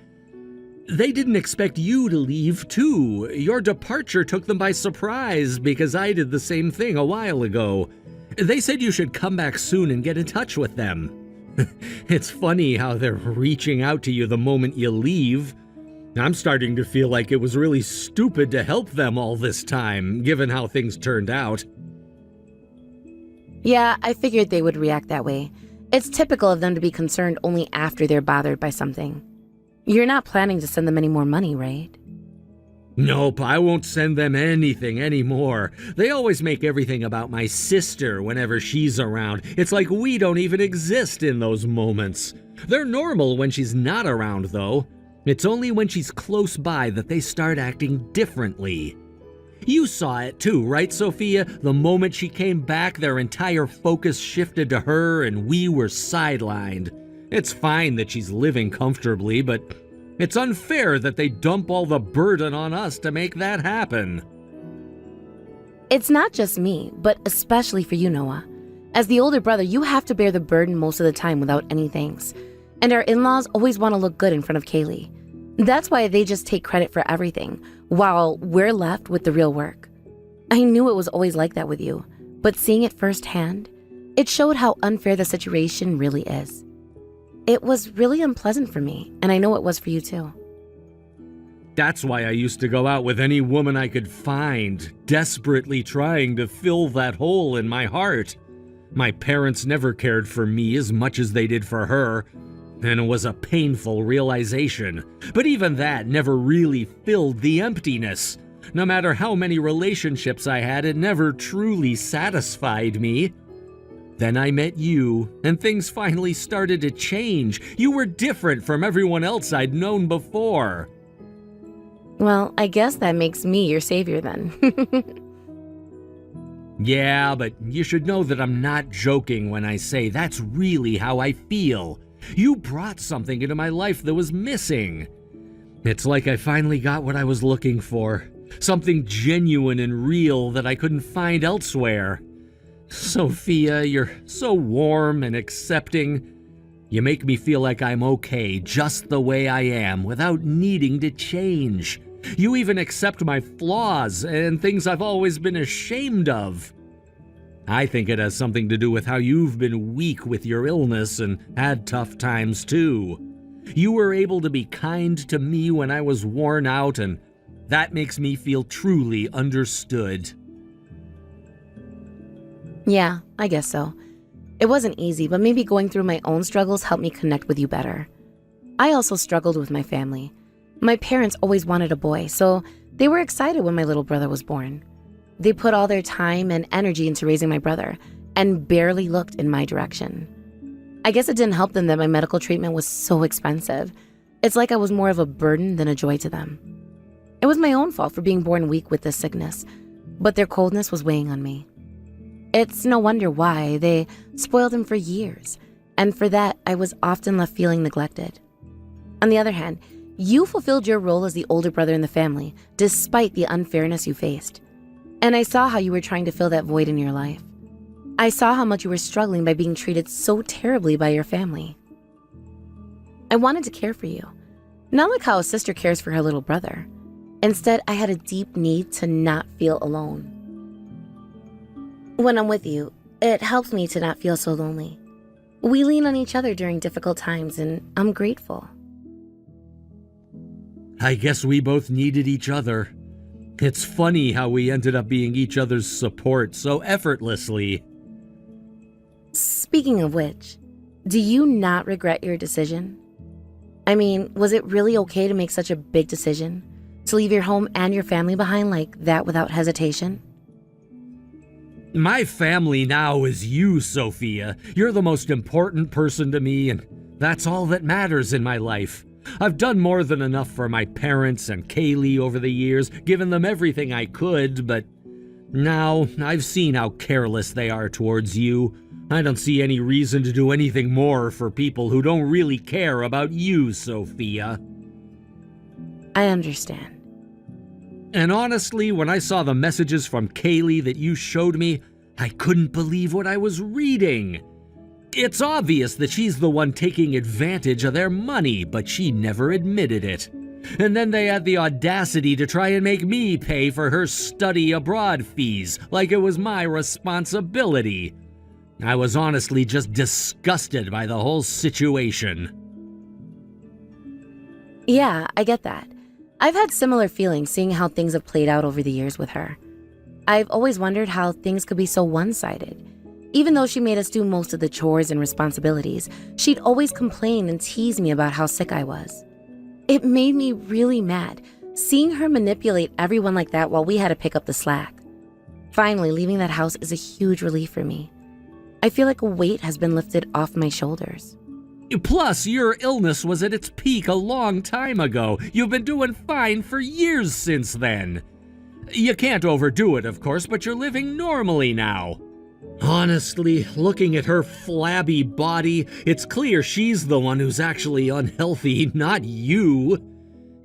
They didn't expect you to leave, too. Your departure took them by surprise because I did the same thing a while ago. They said you should come back soon and get in touch with them. It's funny how they're reaching out to you the moment you leave. I'm starting to feel like it was really stupid to help them all this time, given how things turned out. Yeah, I figured they would react that way. It's typical of them to be concerned only after they're bothered by something. You're not planning to send them any more money, right? Nope, I won't send them anything anymore. They always make everything about my sister whenever she's around. It's like we don't even exist in those moments. They're normal when she's not around, though. It's only when she's close by that they start acting differently. You saw it too, right, Sophia? The moment she came back, their entire focus shifted to her and we were sidelined. It's fine that she's living comfortably, but it's unfair that they dump all the burden on us to make that happen. It's not just me, but especially for you, Noah. As the older brother, you have to bear the burden most of the time without any thanks. And our in-laws always want to look good in front of Kaylee. That's why they just take credit for everything, while we're left with the real work. I knew it was always like that with you, but seeing it firsthand, it showed how unfair the situation really is. It was really unpleasant for me, and I know it was for you too. That's why I used to go out with any woman I could find, desperately trying to fill that hole in my heart. My parents never cared for me as much as they did for her, and it was a painful realization. But even that never really filled the emptiness. No matter how many relationships I had, it never truly satisfied me. Then I met you, and things finally started to change. You were different from everyone else I'd known before. Well, I guess that makes me your savior then. Yeah, but you should know that I'm not joking when I say that's really how I feel. You brought something into my life that was missing. It's like I finally got what I was looking for. Something genuine and real that I couldn't find elsewhere. Sophia, you're so warm and accepting. You make me feel like I'm okay just the way I am without needing to change. You even accept my flaws and things I've always been ashamed of. I think it has something to do with how you've been weak with your illness and had tough times too. You were able to be kind to me when I was worn out, and that makes me feel truly understood. Yeah, I guess so. It wasn't easy, but maybe going through my own struggles helped me connect with you better. I also struggled with my family. My parents always wanted a boy, so they were excited when my little brother was born. They put all their time and energy into raising my brother and barely looked in my direction. I guess it didn't help them that my medical treatment was so expensive. It's like I was more of a burden than a joy to them. It was my own fault for being born weak with this sickness, but their coldness was weighing on me. It's no wonder why they spoiled him for years, and for that, I was often left feeling neglected. On the other hand, you fulfilled your role as the older brother in the family, despite the unfairness you faced. And I saw how you were trying to fill that void in your life. I saw how much you were struggling by being treated so terribly by your family. I wanted to care for you, not like how a sister cares for her little brother. Instead, I had a deep need to not feel alone. When I'm with you, it helps me to not feel so lonely. We lean on each other during difficult times, and I'm grateful. I guess we both needed each other. It's funny how we ended up being each other's support so effortlessly. Speaking of which, do you not regret your decision? I mean, was it really okay to make such a big decision? To leave your home and your family behind like that without hesitation? My family now is you, Sophia. You're the most important person to me, and that's all that matters in my life. I've done more than enough for my parents and Kaylee over the years, given them everything I could, but now I've seen how careless they are towards you. I don't see any reason to do anything more for people who don't really care about you, Sophia. I understand. And honestly, when I saw the messages from Kaylee that you showed me, I couldn't believe what I was reading. It's obvious that she's the one taking advantage of their money, but she never admitted it. And then they had the audacity to try and make me pay for her study abroad fees, like it was my responsibility. I was honestly just disgusted by the whole situation. Yeah, I get that. I've had similar feelings seeing how things have played out over the years with her. I've always wondered how things could be so one-sided. Even though she made us do most of the chores and responsibilities, she'd always complain and tease me about how sick I was. It made me really mad, seeing her manipulate everyone like that while we had to pick up the slack. Finally, leaving that house is a huge relief for me. I feel like a weight has been lifted off my shoulders. Plus, your illness was at its peak a long time ago. You've been doing fine for years since then. You can't overdo it, of course, but you're living normally now. Honestly, looking at her flabby body, it's clear she's the one who's actually unhealthy, not you.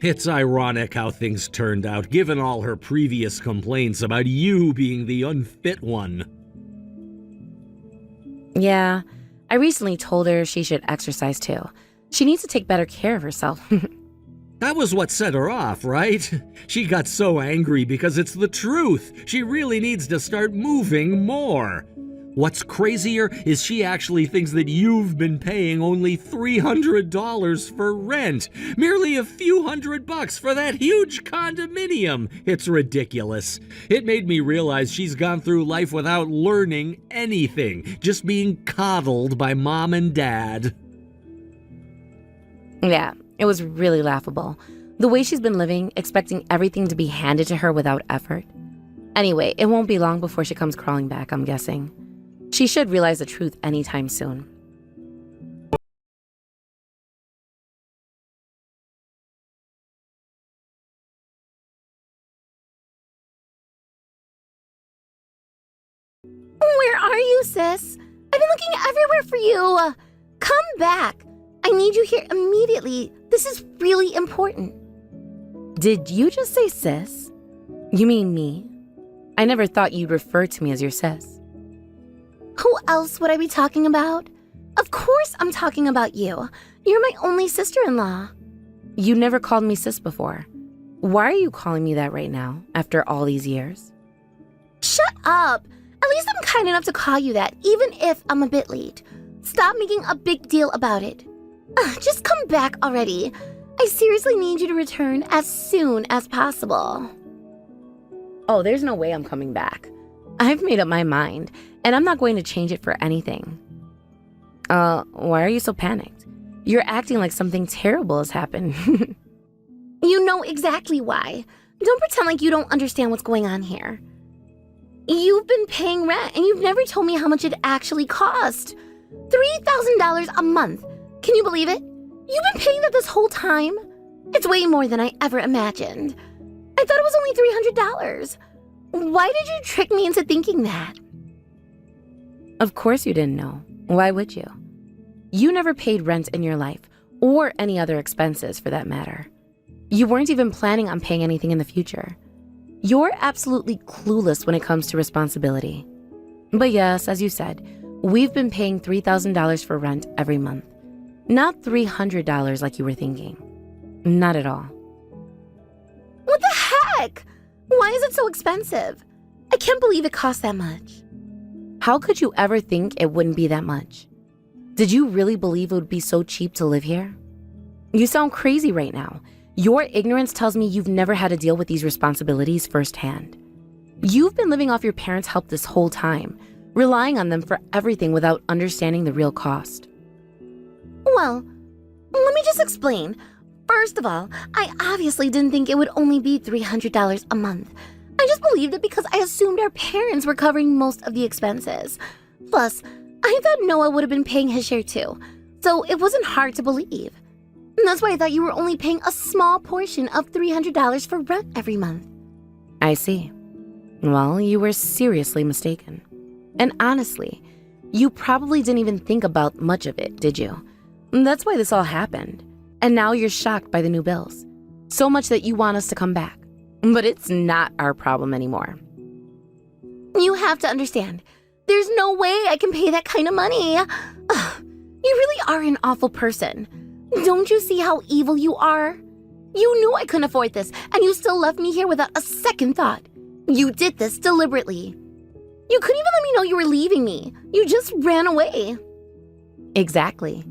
It's ironic how things turned out, given all her previous complaints about you being the unfit one. Yeah, I recently told her she should exercise too. She needs to take better care of herself. That was what set her off, right? She got so angry because it's the truth. She really needs to start moving more. What's crazier is she actually thinks that you've been paying only $300 for rent. Merely a few $100 for that huge condominium. It's ridiculous. It made me realize she's gone through life without learning anything, just being coddled by mom and dad. Yeah, it was really laughable. The way she's been living, expecting everything to be handed to her without effort. Anyway, it won't be long before she comes crawling back, I'm guessing. She should realize the truth anytime soon. Where are you, sis? I've been looking everywhere for you. Come back. I need you here immediately. This is really important. Did you just say sis? You mean me? I never thought you'd refer to me as your sis. Who else would I be talking about? Of course I'm talking about you. You're my only sister-in-law. You never called me sis before. Why are you calling me that right now, after all these years? Shut up. At least I'm kind enough to call you that, even if I'm a bit late. Stop making a big deal about it. Just come back already. I seriously need you to return as soon as possible. Oh, there's no way I'm coming back. I've made up my mind, and I'm not going to change it for anything. Why are you so panicked? You're acting like something terrible has happened. You know exactly why. Don't pretend like you don't understand what's going on here. You've been paying rent, and you've never told me how much it actually cost. $3,000 a month. Can you believe it? You've been paying that this whole time? It's way more than I ever imagined. I thought it was only $300. Why did you trick me into thinking that? Of course you didn't know. Why would you? You never paid rent in your life, or any other expenses for that matter. You weren't even planning on paying anything in the future. You're absolutely clueless when it comes to responsibility. But yes, as you said, we've been paying $3,000 for rent every month. Not $300 like you were thinking. Not at all. What the heck? Why is it so expensive? I can't believe it costs that much. How could you ever think it wouldn't be that much? Did you really believe it would be so cheap to live here? You sound crazy right now. Your ignorance tells me you've never had to deal with these responsibilities firsthand. You've been living off your parents' help this whole time, relying on them for everything without understanding the real cost. Well, let me just explain. First of all, I obviously didn't think it would only be $300 a month. I just believed it because I assumed our parents were covering most of the expenses. Plus, I thought Noah would have been paying his share too, so it wasn't hard to believe. And that's why I thought you were only paying a small portion of $300 for rent every month. I see. Well, you were seriously mistaken. And honestly, you probably didn't even think about much of it, did you? That's why this all happened. And now you're shocked by the new bills. So much that you want us to come back. But it's not our problem anymore. You have to understand, there's no way I can pay that kind of money. Ugh, you really are an awful person. Don't you see how evil you are? You knew I couldn't afford this, and you still left me here without a second thought. You did this deliberately. You couldn't even let me know you were leaving me. You just ran away. Exactly.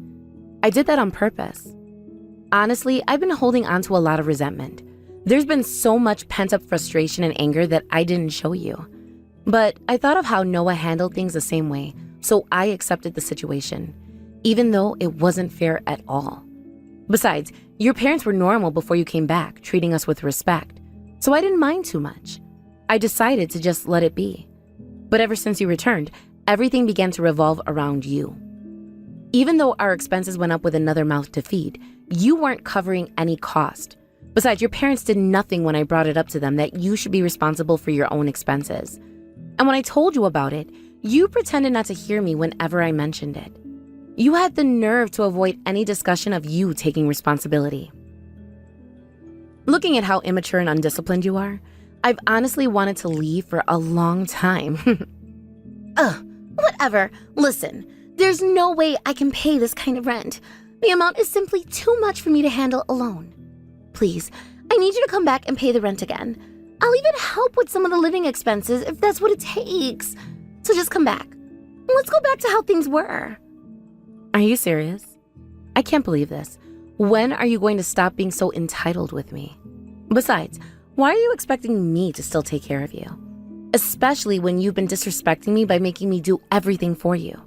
I did that on purpose. Honestly, I've been holding on to a lot of resentment. There's been so much pent-up frustration and anger that I didn't show you. But I thought of how Noah handled things the same way, so I accepted the situation, even though it wasn't fair at all. Besides, your parents were normal before you came back, treating us with respect, so I didn't mind too much. I decided to just let it be. But ever since you returned, everything began to revolve around you. Even though our expenses went up with another mouth to feed, you weren't covering any cost. Besides, your parents did nothing when I brought it up to them that you should be responsible for your own expenses. And when I told you about it, you pretended not to hear me whenever I mentioned it. You had the nerve to avoid any discussion of you taking responsibility. Looking at how immature and undisciplined you are, I've honestly wanted to leave for a long time. Whatever. Listen, there's no way I can pay this kind of rent. The amount is simply too much for me to handle alone. Please, I need you to come back and pay the rent again. I'll even help with some of the living expenses if that's what it takes. So just come back. Let's go back to how things were. Are you serious? I can't believe this. When are you going to stop being so entitled with me? Besides, why are you expecting me to still take care of you? Especially when you've been disrespecting me by making me do everything for you.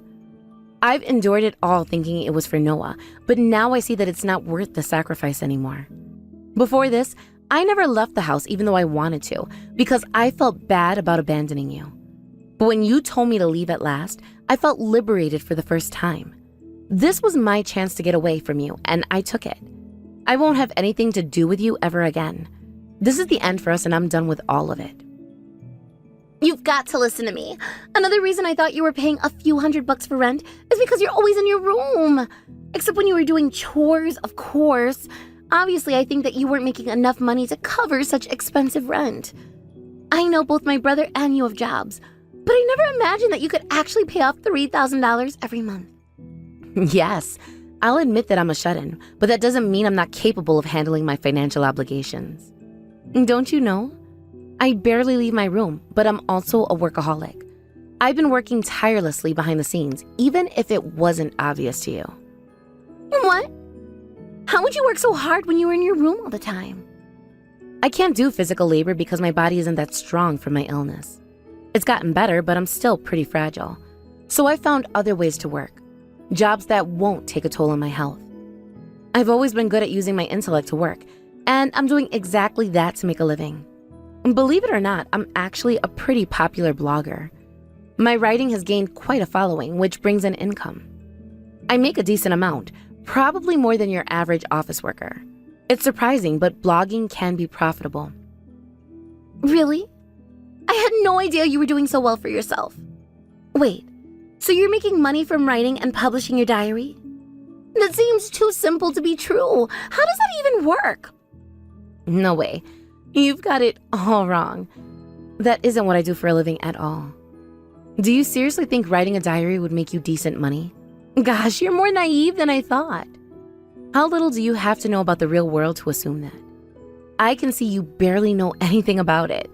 I've endured it all thinking it was for Noah, but now I see that it's not worth the sacrifice anymore. Before this, I never left the house even though I wanted to, because I felt bad about abandoning you. But when you told me to leave at last, I felt liberated for the first time. This was my chance to get away from you, and I took it. I won't have anything to do with you ever again. This is the end for us, and I'm done with all of it. You've got to listen to me. Another reason I thought you were paying a few $100 for rent is because you're always in your room. Except when you were doing chores, of course. Obviously, I think that you weren't making enough money to cover such expensive rent. I know both my brother and you have jobs, but I never imagined that you could actually pay off $3,000 every month. Yes, I'll admit that I'm a shut-in, but that doesn't mean I'm not capable of handling my financial obligations. Don't you know? I barely leave my room, but I'm also a workaholic. I've been working tirelessly behind the scenes, even if it wasn't obvious to you. What? How would you work so hard when you were in your room all the time? I can't do physical labor because my body isn't that strong from my illness. It's gotten better, but I'm still pretty fragile. So I found other ways to work. Jobs that won't take a toll on my health. I've always been good at using my intellect to work, and I'm doing exactly that to make a living. Believe it or not, I'm actually a pretty popular blogger. My writing has gained quite a following, which brings in income. I make a decent amount, probably more than your average office worker. It's surprising, but blogging can be profitable. Really? I had no idea you were doing so well for yourself. Wait, so you're making money from writing and publishing your diary? That seems too simple to be true. How does that even work? No way. You've got it all wrong. That isn't what I do for a living at all. Do you seriously think writing a diary would make you decent money? Gosh, you're more naive than I thought. How little do you have to know about the real world to assume that? I can see you barely know anything about it.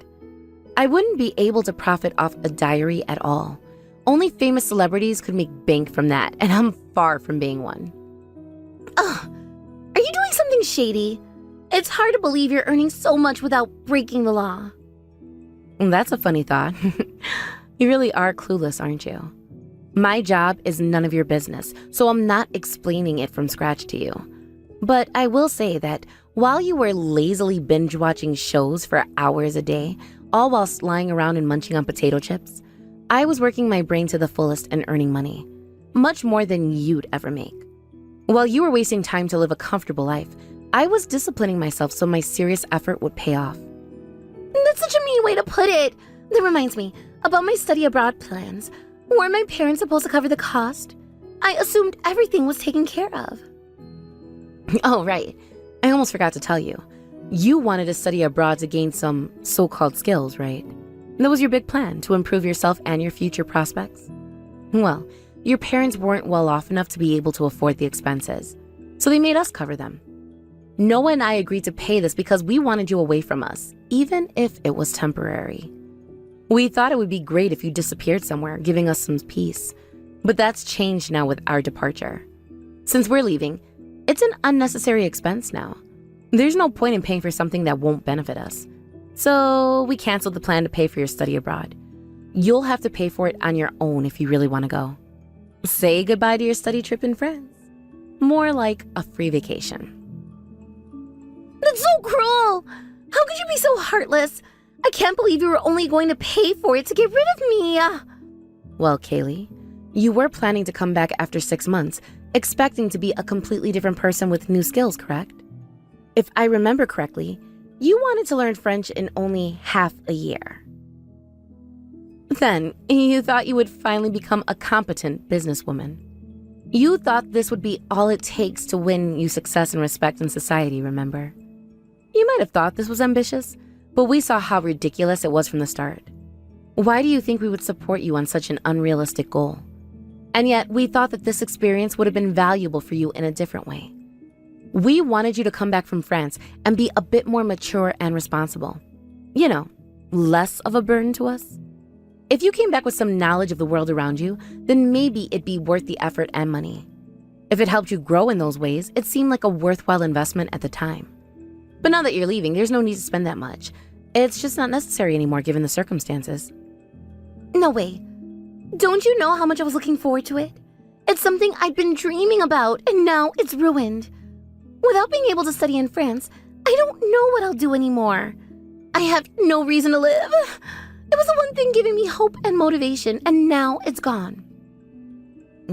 I wouldn't be able to profit off a diary at all. Only famous celebrities could make bank from that, and I'm far from being one. Ugh, are you doing something shady? It's hard to believe you're earning so much without breaking the law. That's a funny thought. You really are clueless, aren't you? My job is none of your business, so I'm not explaining it from scratch to you. But I will say that while you were lazily binge-watching shows for hours a day, all while lying around and munching on potato chips, I was working my brain to the fullest and earning money, much more than you'd ever make. While you were wasting time to live a comfortable life, I was disciplining myself so my serious effort would pay off. That's such a mean way to put it. That reminds me, about my study abroad plans. Weren't my parents supposed to cover the cost? I assumed everything was taken care of. Oh, right. I almost forgot to tell you. You wanted to study abroad to gain some so-called skills, right? That was your big plan, to improve yourself and your future prospects? Well, your parents weren't well off enough to be able to afford the expenses, so they made us cover them. Noah and I agreed to pay this because we wanted you away from us, even if it was temporary. We thought it would be great if you disappeared somewhere, giving us some peace. But that's changed now with our departure. Since we're leaving, it's an unnecessary expense now. There's no point in paying for something that won't benefit us. So we canceled the plan to pay for your study abroad. You'll have to pay for it on your own if you really want to go. Say goodbye to your study trip in France. More like a free vacation. That's so cruel! How could you be so heartless? I can't believe you were only going to pay for it to get rid of me. Well, Kaylee, you were planning to come back after 6 months, expecting to be a completely different person with new skills, correct? If I remember correctly, you wanted to learn French in only half a year. Then, you thought you would finally become a competent businesswoman. You thought this would be all it takes to win you success and respect in society, remember? You might have thought this was ambitious, but we saw how ridiculous it was from the start. Why do you think we would support you on such an unrealistic goal? And yet, we thought that this experience would have been valuable for you in a different way. We wanted you to come back from France and be a bit more mature and responsible. You know, less of a burden to us. If you came back with some knowledge of the world around you, then maybe it'd be worth the effort and money. If it helped you grow in those ways, it seemed like a worthwhile investment at the time. But now that you're leaving, there's no need to spend that much. It's just not necessary anymore given the circumstances. No way. Don't you know how much I was looking forward to it? It's something I'd been dreaming about, and now it's ruined. Without being able to study in France, I don't know what I'll do anymore. I have no reason to live. It was the one thing giving me hope and motivation, and now it's gone.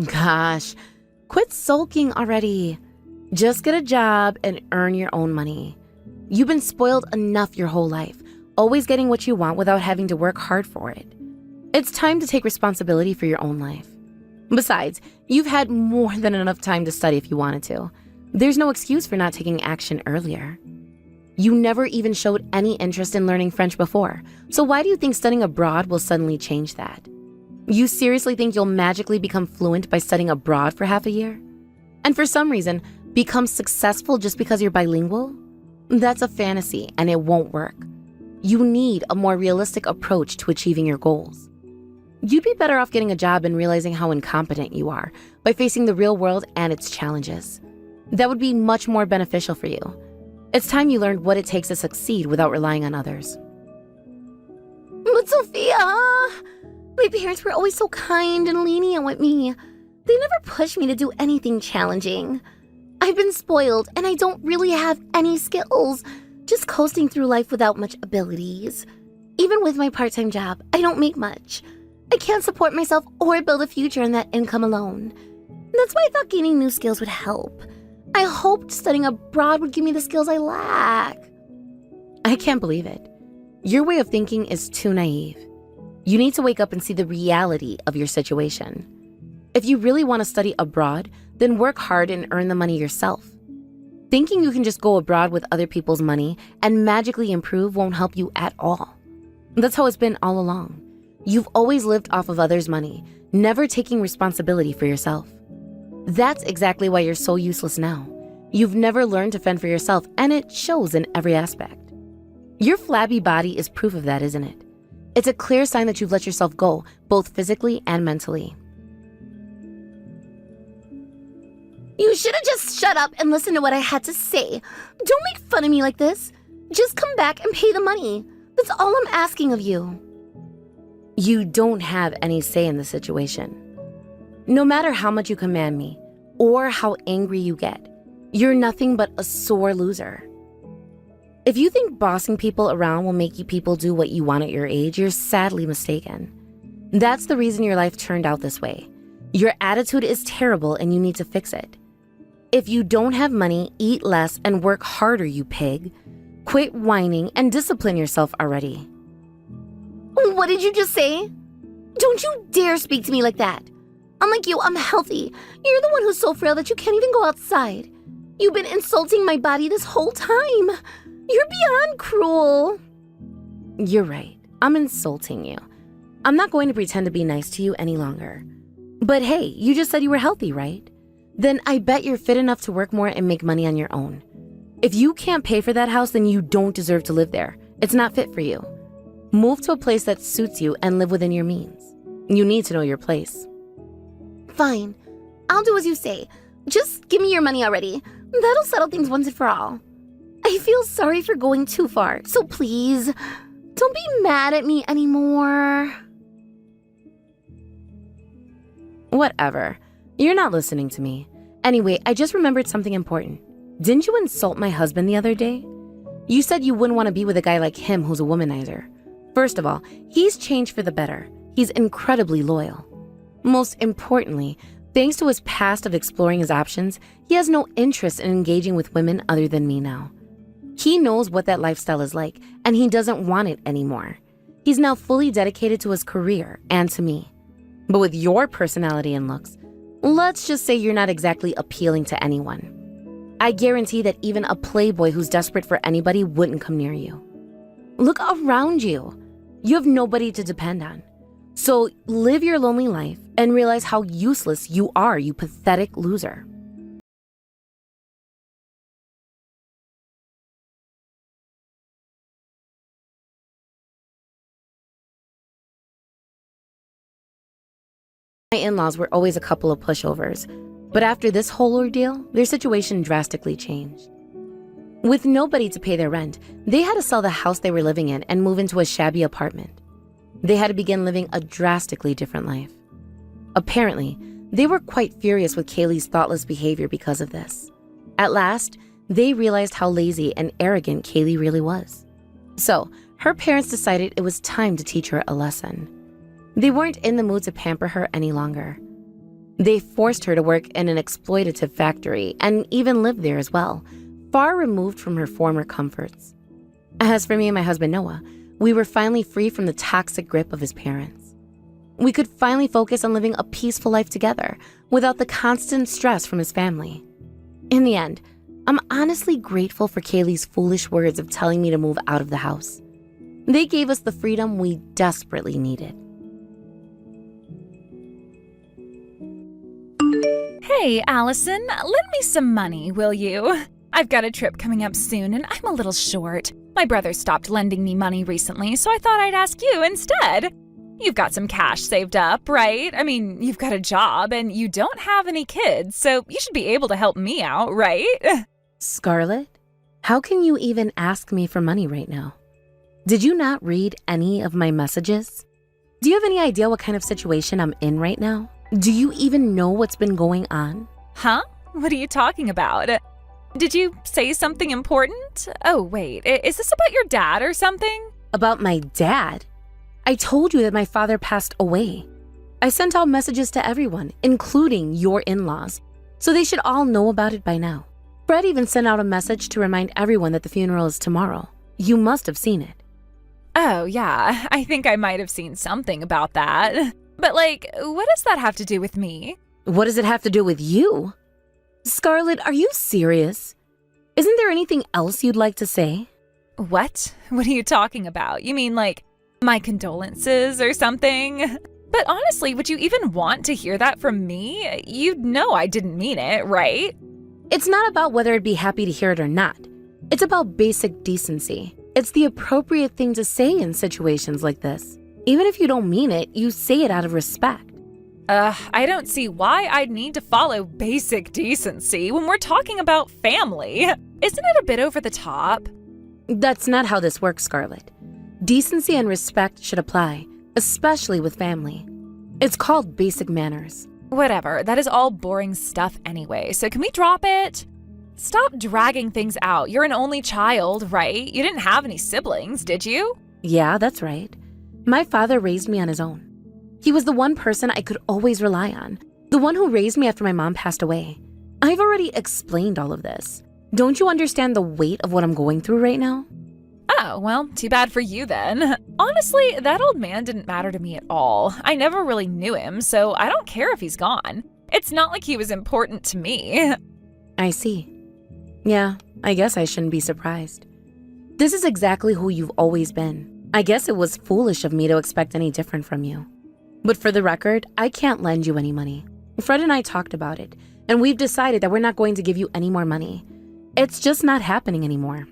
Gosh, quit sulking already. Just get a job and earn your own money. You've been spoiled enough your whole life, always getting what you want without having to work hard for it. It's time to take responsibility for your own life. Besides, you've had more than enough time to study if you wanted to. There's no excuse for not taking action earlier. You never even showed any interest in learning French before, so why do you think studying abroad will suddenly change that? You seriously think you'll magically become fluent by studying abroad for half a year? And for some reason, become successful just because you're bilingual? That's a fantasy and it won't work. You need a more realistic approach to achieving your goals. You'd be better off getting a job and realizing how incompetent you are by facing the real world and its challenges. That would be much more beneficial for you. It's time you learned what it takes to succeed without relying on others. But Sophia, my parents were always so kind and lenient with me. They never pushed me to do anything challenging. I've been spoiled and I don't really have any skills, just coasting through life without much abilities. Even with my part-time job, I don't make much. I can't support myself or build a future on that income alone. That's why I thought gaining new skills would help. I hoped studying abroad would give me the skills I lack. I can't believe it. Your way of thinking is too naive. You need to wake up and see the reality of your situation. If you really want to study abroad, then work hard and earn the money yourself. Thinking you can just go abroad with other people's money and magically improve won't help you at all. That's how it's been all along. You've always lived off of others' money, never taking responsibility for yourself. That's exactly why you're so useless now. You've never learned to fend for yourself, and it shows in every aspect. Your flabby body is proof of that, isn't it? It's a clear sign that you've let yourself go, both physically and mentally. You should have just shut up and listened to what I had to say. Don't make fun of me like this. Just come back and pay the money. That's all I'm asking of you. You don't have any say in the situation. No matter how much you command me, or how angry you get, you're nothing but a sore loser. If you think bossing people around will make you people do what you want at your age, you're sadly mistaken. That's the reason your life turned out this way. Your attitude is terrible and you need to fix it. If you don't have money, eat less and work harder, you pig. Quit whining and discipline yourself already. What did you just say? Don't you dare speak to me like that. Unlike you, I'm healthy. You're the one who's so frail that you can't even go outside. You've been insulting my body this whole time. You're beyond cruel. You're right. I'm insulting you. I'm not going to pretend to be nice to you any longer. But hey, you just said you were healthy, right? Then I bet you're fit enough to work more and make money on your own. If you can't pay for that house, then you don't deserve to live there. It's not fit for you. Move to a place that suits you and live within your means. You need to know your place. Fine. I'll do as you say. Just give me your money already. That'll settle things once and for all. I feel sorry for going too far, so please, don't be mad at me anymore. Whatever. You're not listening to me. Anyway, I just remembered something important. Didn't you insult my husband the other day? You said you wouldn't want to be with a guy like him who's a womanizer. First of all, he's changed for the better. He's incredibly loyal. Most importantly, thanks to his past of exploring his options, he has no interest in engaging with women other than me now. He knows what that lifestyle is like, and he doesn't want it anymore. He's now fully dedicated to his career and to me. But with your personality and looks, let's just say you're not exactly appealing to anyone. I guarantee that even a playboy who's desperate for anybody wouldn't come near you. Look around you. You have nobody to depend on. So live your lonely life and realize how useless you are, you pathetic loser. My in-laws were always a couple of pushovers, but after this whole ordeal, their situation drastically changed. With nobody to pay their rent, they had to sell the house they were living in and move into a shabby apartment. They had to begin living a drastically different life. Apparently, they were quite furious with Kaylee's thoughtless behavior because of this. At last, they realized how lazy and arrogant Kaylee really was. So, her parents decided it was time to teach her a lesson. They weren't in the mood to pamper her any longer. They forced her to work in an exploitative factory and even live there as well, far removed from her former comforts. As for me and my husband Noah, we were finally free from the toxic grip of his parents. We could finally focus on living a peaceful life together without the constant stress from his family. In the end, I'm honestly grateful for Kaylee's foolish words of telling me to move out of the house. They gave us the freedom we desperately needed. Hey, Allison, lend me some money, will you? I've got a trip coming up soon and I'm a little short. My brother stopped lending me money recently, so I thought I'd ask you instead. You've got some cash saved up, right? I mean, you've got a job and you don't have any kids, so you should be able to help me out, right? Scarlett, how can you even ask me for money right now? Did you not read any of my messages? Do you have any idea what kind of situation I'm in right now? Do you even know what's been going on? Huh? What are you talking about? Did you say something important? Oh, wait, is this about your dad or something? About my dad? I told you that my father passed away. I sent out messages to everyone, including your in-laws, so they should all know about it by now. Fred even sent out a message to remind everyone that the funeral is tomorrow. You must have seen it. Oh, yeah, I think I might have seen something about that. But, what does that have to do with me? What does it have to do with you? Scarlett, are you serious? Isn't there anything else you'd like to say? What? What are you talking about? You mean, my condolences or something? But honestly, would you even want to hear that from me? You'd know I didn't mean it, right? It's not about whether I'd be happy to hear it or not. It's about basic decency. It's the appropriate thing to say in situations like this. Even if you don't mean it, you say it out of respect. I don't see why I'd need to follow basic decency when we're talking about family. Isn't it a bit over the top? That's not how this works, Scarlett. Decency and respect should apply, especially with family. It's called basic manners. Whatever, that is all boring stuff anyway, so can we drop it? Stop dragging things out. You're an only child, right? You didn't have any siblings, did you? Yeah, that's right. My father raised me on his own. He was the one person I could always rely on, the one who raised me after my mom passed away. I've already explained all of this. Don't you understand the weight of what I'm going through right now? Oh, well, too bad for you then. Honestly, that old man didn't matter to me at all. I never really knew him, so I don't care if he's gone. It's not like he was important to me. I see. Yeah, I guess I shouldn't be surprised. This is exactly who you've always been. I guess it was foolish of me to expect any different from you. But for the record, I can't lend you any money. Fred and I talked about it, and we've decided that we're not going to give you any more money. It's just not happening anymore.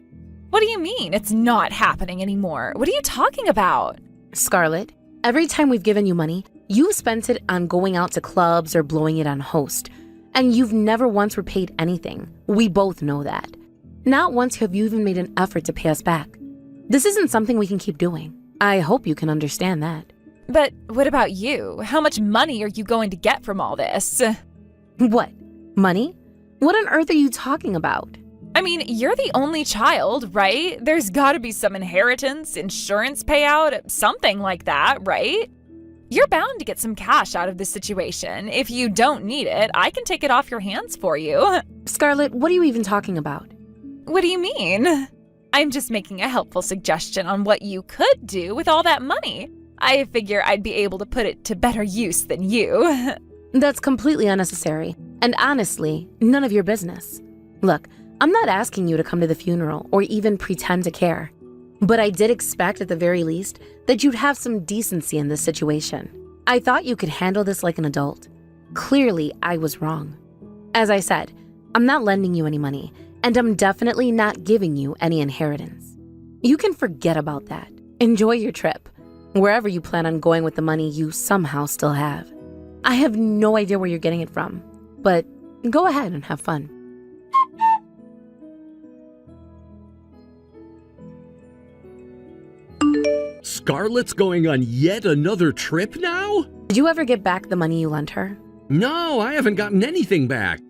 What do you mean it's not happening anymore? What are you talking about? Scarlett, every time we've given you money, you've spent it on going out to clubs or blowing it on Host. And you've never once repaid anything. We both know that. Not once have you even made an effort to pay us back. This isn't something we can keep doing. I hope you can understand that. But what about you? How much money are you going to get from all this? What? Money? What on earth are you talking about? I mean, you're the only child, right? There's gotta be some inheritance, insurance payout, something like that, right? You're bound to get some cash out of this situation. If you don't need it, I can take it off your hands for you. Scarlett, what are you even talking about? What do you mean? I'm just making a helpful suggestion on what you could do with all that money. I figure I'd be able to put it to better use than you. That's completely unnecessary, and honestly, none of your business. Look, I'm not asking you to come to the funeral or even pretend to care. But I did expect, at the very least, that you'd have some decency in this situation. I thought you could handle this like an adult. Clearly, I was wrong. As I said, I'm not lending you any money, and I'm definitely not giving you any inheritance. You can forget about that. Enjoy your trip, wherever you plan on going with the money you somehow still have. I have no idea where you're getting it from, but go ahead and have fun. Scarlett's going on yet another trip now? Did you ever get back the money you lent her? No, I haven't gotten anything back.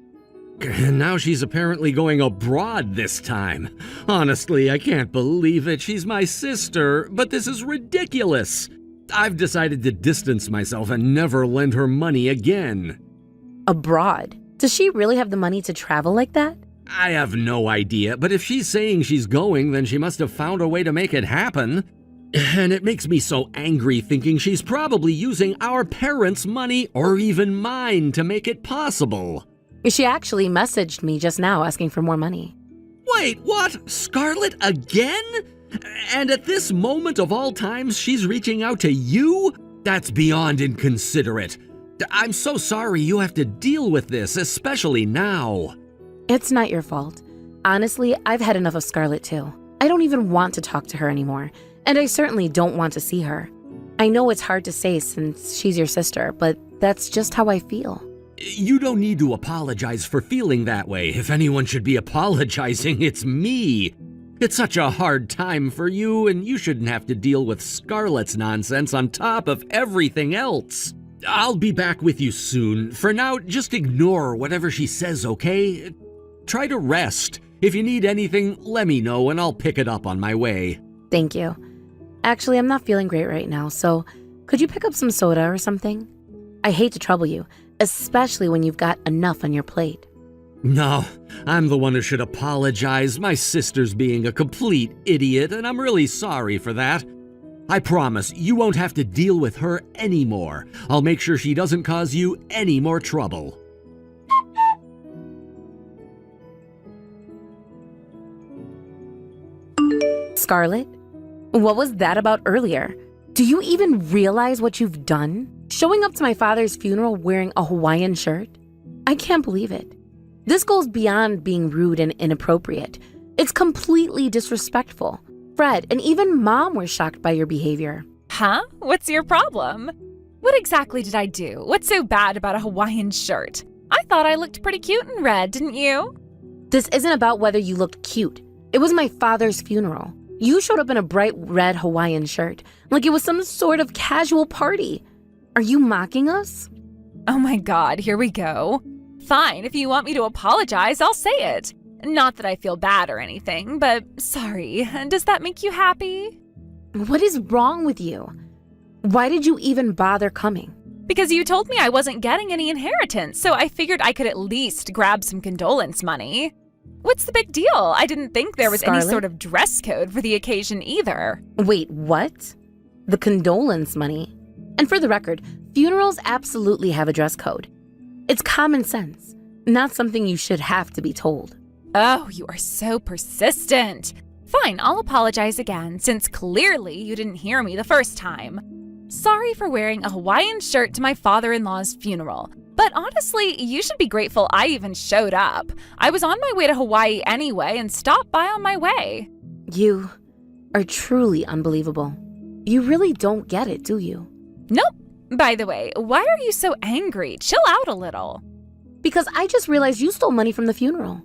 Now she's apparently going abroad this time. Honestly, I can't believe it. She's my sister, but this is ridiculous. I've decided to distance myself and never lend her money again. Abroad? Does she really have the money to travel like that? I have no idea, but if she's saying she's going, then she must have found a way to make it happen. And it makes me so angry thinking she's probably using our parents' money or even mine to make it possible. She actually messaged me just now asking for more money. Wait, what? Scarlett again? And at this moment of all times, she's reaching out to you? That's beyond inconsiderate. I'm so sorry you have to deal with this, especially now. It's not your fault. Honestly, I've had enough of Scarlett too. I don't even want to talk to her anymore, and I certainly don't want to see her. I know it's hard to say since she's your sister, but that's just how I feel. You don't need to apologize for feeling that way. If anyone should be apologizing, it's me. It's such a hard time for you, and you shouldn't have to deal with Scarlett's nonsense on top of everything else. I'll be back with you soon. For now, just ignore whatever she says, okay? Try to rest. If you need anything, let me know and I'll pick it up on my way. Thank you. Actually, I'm not feeling great right now, so could you pick up some soda or something? I hate to trouble you, especially when you've got enough on your plate. No, I'm the one who should apologize. My sister's being a complete idiot, and I'm really sorry for that. I promise you won't have to deal with her anymore. I'll make sure she doesn't cause you any more trouble. Scarlett, what was that about earlier? Do you even realize what you've done? Showing up to my father's funeral wearing a Hawaiian shirt? I can't believe it. This goes beyond being rude and inappropriate. It's completely disrespectful. Fred and even Mom were shocked by your behavior. Huh? What's your problem? What exactly did I do? What's so bad about a Hawaiian shirt? I thought I looked pretty cute in red, didn't you? This isn't about whether you looked cute. It was my father's funeral. You showed up in a bright red Hawaiian shirt, like it was some sort of casual party. Are you mocking us? Oh my God, here we go. Fine, if you want me to apologize, I'll say it. Not that I feel bad or anything, but sorry. Does that make you happy? What is wrong with you? Why did you even bother coming? Because you told me I wasn't getting any inheritance, so I figured I could at least grab some condolence money. What's the big deal? I didn't think there was any sort of dress code for the occasion either. Wait, what? The condolence money? And for the record, funerals absolutely have a dress code. It's common sense, not something you should have to be told. Oh, you are so persistent. Fine, I'll apologize again, since clearly you didn't hear me the first time. Sorry for wearing a Hawaiian shirt to my father-in-law's funeral. But honestly, you should be grateful I even showed up. I was on my way to Hawaii anyway and stopped by on my way. You are truly unbelievable. You really don't get it, do you? Nope. By the way, why are you so angry? Chill out a little. Because I just realized you stole money from the funeral.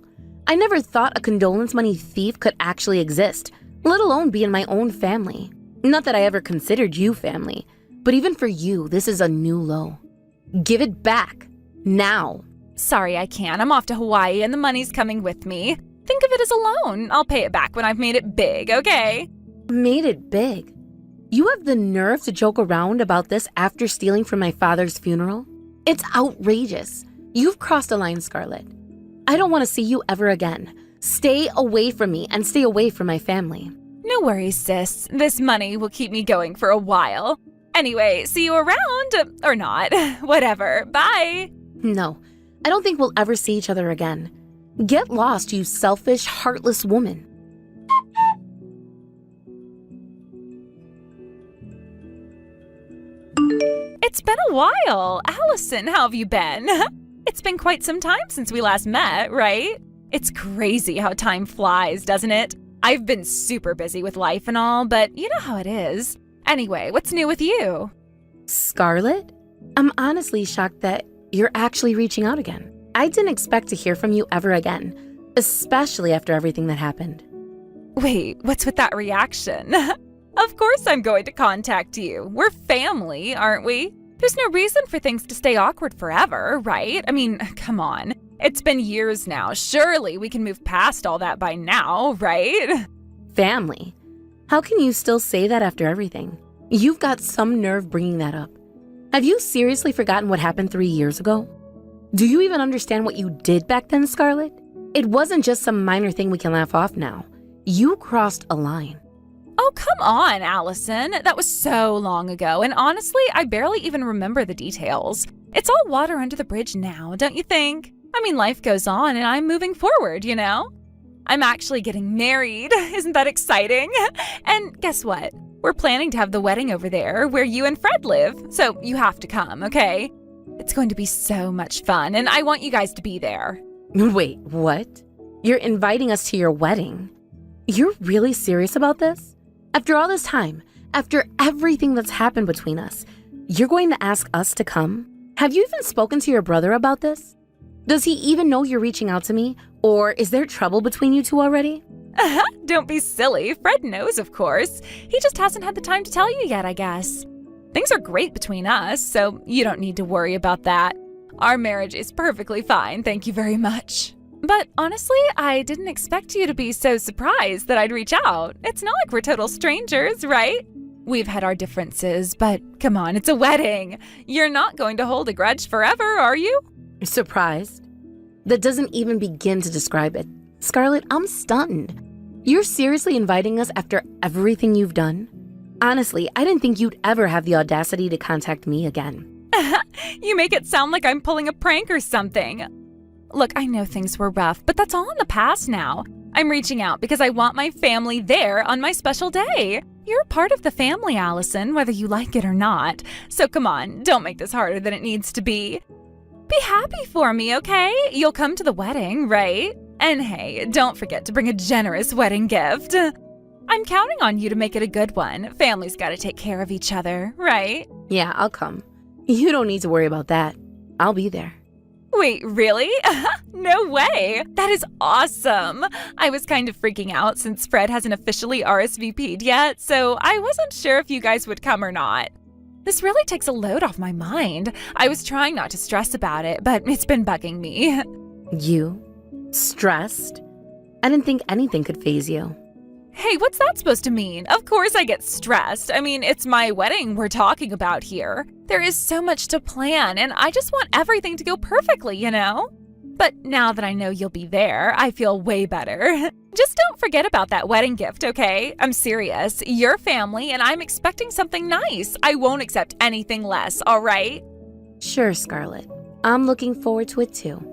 I never thought a condolence money thief could actually exist, let alone be in my own family. Not that I ever considered you family, but even for you, this is a new low. Give it back. Now. Sorry, I can't. I'm off to Hawaii and the money's coming with me. Think of it as a loan. I'll pay it back when I've made it big, okay? Made it big? You have the nerve to joke around about this after stealing from my father's funeral? It's outrageous. You've crossed a line, Scarlett. I don't want to see you ever again. Stay away from me and stay away from my family. No worries, sis. This money will keep me going for a while. Anyway, see you around. Or not. Whatever. Bye. No, I don't think we'll ever see each other again. Get lost, you selfish, heartless woman. It's been a while. Allison, how have you been? It's been quite some time since we last met, right? It's crazy how time flies, doesn't it? I've been super busy with life and all, but you know how it is. Anyway, what's new with you? Scarlett? I'm honestly shocked that you're actually reaching out again. I didn't expect to hear from you ever again, especially after everything that happened. Wait, what's with that reaction? Of course I'm going to contact you. We're family, aren't we? There's no reason for things to stay awkward forever, right? I mean, come on. It's been years now. Surely we can move past all that by now, right? Family? How can you still say that after everything? You've got some nerve bringing that up. Have you seriously forgotten what happened 3 years ago? Do you even understand what you did back then, Scarlett? It wasn't just some minor thing we can laugh off now. You crossed a line. Oh, come on, Allison. That was so long ago, and honestly, I barely even remember the details. It's all water under the bridge now, don't you think? I mean, life goes on, and I'm moving forward, you know? I'm actually getting married. Isn't that exciting? And guess what? We're planning to have the wedding over there where you and Fred live, so you have to come, okay? It's going to be so much fun, and I want you guys to be there. Wait, what? You're inviting us to your wedding? You're really serious about this? After all this time, after everything that's happened between us, you're going to ask us to come? Have you even spoken to your brother about this? Does he even know you're reaching out to me? Or is there trouble between you two already? Don't be silly. Fred knows, of course. He just hasn't had the time to tell you yet, I guess. Things are great between us, so you don't need to worry about that. Our marriage is perfectly fine, thank you very much. But honestly, I didn't expect you to be so surprised that I'd reach out. It's not like we're total strangers, right? We've had our differences, but come on, it's a wedding. You're not going to hold a grudge forever, are you? Surprised? That doesn't even begin to describe it. Scarlett, I'm stunned. You're seriously inviting us after everything you've done? Honestly, I didn't think you'd ever have the audacity to contact me again. You make it sound like I'm pulling a prank or something. Look, I know things were rough, but that's all in the past now. I'm reaching out because I want my family there on my special day. You're a part of the family, Allison, whether you like it or not. So come on, don't make this harder than it needs to be. Be happy for me, okay? You'll come to the wedding, right? And hey, don't forget to bring a generous wedding gift. I'm counting on you to make it a good one. Family's gotta take care of each other, right? Yeah, I'll come. You don't need to worry about that. I'll be there. Wait, really? No way! That is awesome! I was kind of freaking out since Fred hasn't officially RSVP'd yet, so I wasn't sure if you guys would come or not. This really takes a load off my mind. I was trying not to stress about it, but it's been bugging me. You? Stressed? I didn't think anything could faze you. Hey, what's that supposed to mean? Of course I get stressed. I mean, it's my wedding we're talking about here. There is so much to plan, and I just want everything to go perfectly, you know? But now that I know you'll be there, I feel way better. Just don't forget about that wedding gift, okay? I'm serious. You're family, and I'm expecting something nice. I won't accept anything less, all right? Sure, Scarlett. I'm looking forward to it too.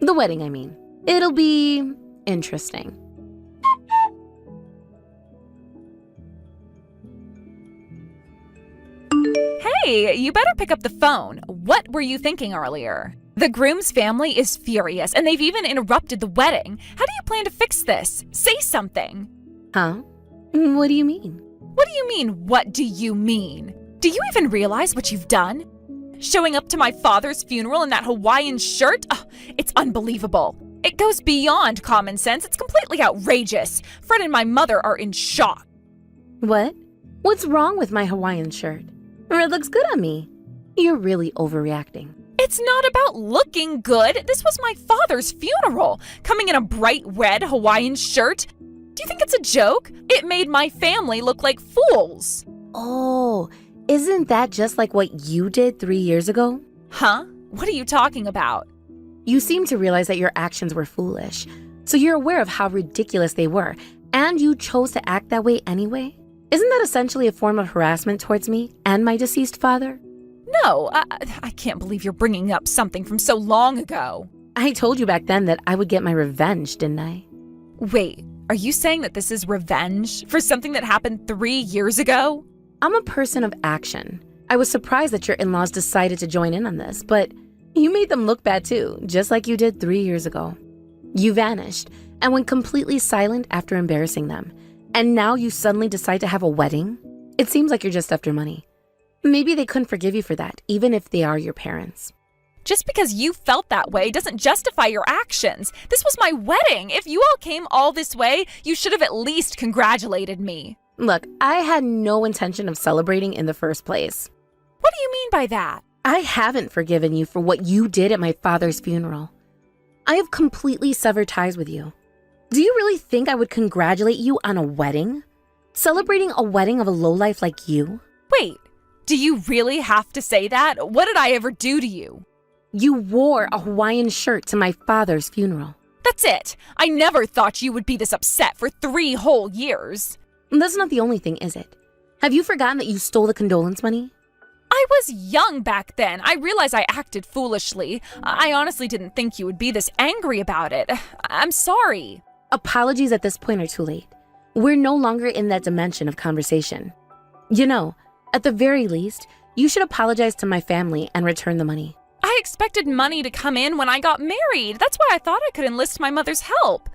The wedding, I mean. It'll be interesting. Hey, you better pick up the phone. What were you thinking earlier? The groom's family is furious, and they've even interrupted the wedding. How do you plan to fix this? Say something. Huh? What do you mean? What do you mean, what do you mean? Do you even realize what you've done? Showing up to my father's funeral in that Hawaiian shirt? It's unbelievable. It goes beyond common sense. It's completely outrageous. Fred and my mother are in shock. What? What's wrong with my Hawaiian shirt? It looks good on me. You're really overreacting. It's not about looking good. This was my father's funeral. Coming in a bright red Hawaiian shirt? Do you think it's a joke? It made my family look like fools. Oh, isn't that just like what you did 3 years ago? Huh? What are you talking about? You seem to realize that your actions were foolish, so you're aware of how ridiculous they were, and you chose to act that way anyway? Isn't that essentially a form of harassment towards me and my deceased father? No, I can't believe you're bringing up something from so long ago. I told you back then that I would get my revenge, didn't I? Wait, are you saying that this is revenge for something that happened 3 years ago? I'm a person of action. I was surprised that your in-laws decided to join in on this, but you made them look bad too, just like you did 3 years ago. You vanished and went completely silent after embarrassing them. And now you suddenly decide to have a wedding? It seems like you're just after money. Maybe they couldn't forgive you for that, even if they are your parents. Just because you felt that way doesn't justify your actions. This was my wedding. If you all came all this way, you should have at least congratulated me. Look, I had no intention of celebrating in the first place. What do you mean by that? I haven't forgiven you for what you did at my father's funeral. I have completely severed ties with you. Do you really think I would congratulate you on a wedding? Celebrating a wedding of a lowlife like you? Wait, do you really have to say that? What did I ever do to you? You wore a Hawaiian shirt to my father's funeral. That's it. I never thought you would be this upset for 3 whole years. That's not the only thing, is it? Have you forgotten that you stole the condolence money? I was young back then. I realize I acted foolishly. I honestly didn't think you would be this angry about it. I'm sorry. Apologies at this point are too late. We're no longer in that dimension of conversation. You know, at the very least, you should apologize to my family and return the money. I expected money to come in when I got married. That's why I thought I could enlist my mother's help.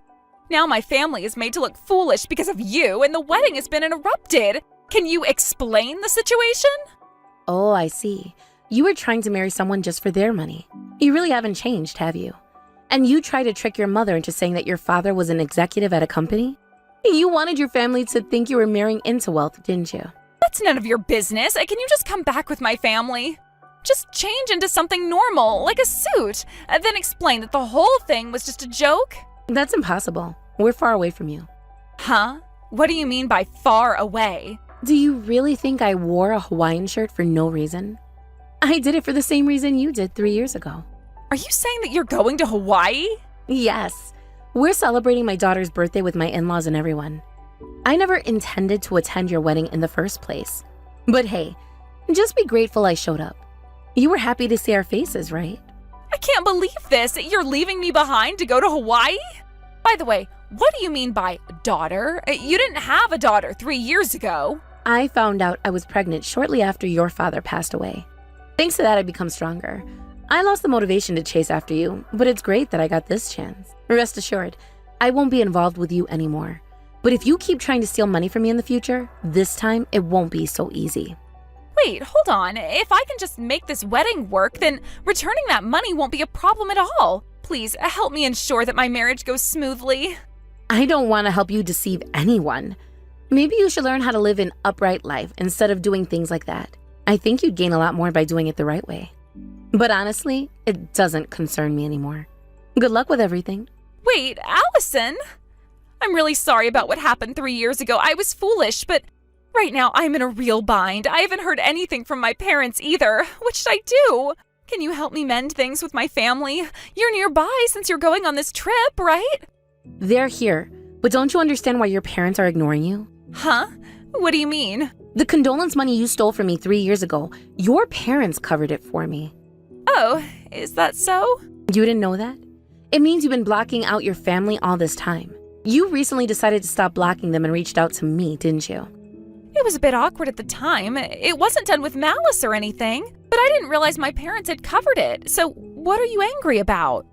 Now my family is made to look foolish because of you, and the wedding has been interrupted. Can you explain the situation? Oh, I see. You were trying to marry someone just for their money. You really haven't changed, have you? And you tried to trick your mother into saying that your father was an executive at a company? You wanted your family to think you were marrying into wealth, didn't you? That's none of your business. Can you just come back with my family? Just change into something normal, like a suit, and then explain that the whole thing was just a joke? That's impossible. We're far away from you. Huh? What do you mean by far away? Do you really think I wore a Hawaiian shirt for no reason? I did it for the same reason you did 3 years ago. Are you saying that you're going to Hawaii? Yes. We're celebrating my daughter's birthday with my in-laws and everyone. I never intended to attend your wedding in the first place. But hey, just be grateful I showed up. You were happy to see our faces, right? I can't believe this. You're leaving me behind to go to Hawaii? By the way, what do you mean by daughter? You didn't have a daughter 3 years ago. I found out I was pregnant shortly after your father passed away. Thanks to that, I've become stronger. I lost the motivation to chase after you, but it's great that I got this chance. Rest assured, I won't be involved with you anymore. But if you keep trying to steal money from me in the future, this time it won't be so easy. Wait, hold on. If I can just make this wedding work, then returning that money won't be a problem at all. Please, help me ensure that my marriage goes smoothly. I don't want to help you deceive anyone. Maybe you should learn how to live an upright life instead of doing things like that. I think you'd gain a lot more by doing it the right way. But honestly, it doesn't concern me anymore. Good luck with everything. Wait, Allison? I'm really sorry about what happened 3 years ago. I was foolish, but right now I'm in a real bind. I haven't heard anything from my parents either. What should I do? Can you help me mend things with my family? You're nearby since you're going on this trip, right? They're here, but don't you understand why your parents are ignoring you? Huh? What do you mean? The condolence money you stole from me 3 years ago, your parents covered it for me. Oh, is that so? You didn't know that? It means you've been blocking out your family all this time. You recently decided to stop blocking them and reached out to me, didn't you? It was a bit awkward at the time. It wasn't done with malice or anything, but I didn't realize my parents had covered it. So what are you angry about?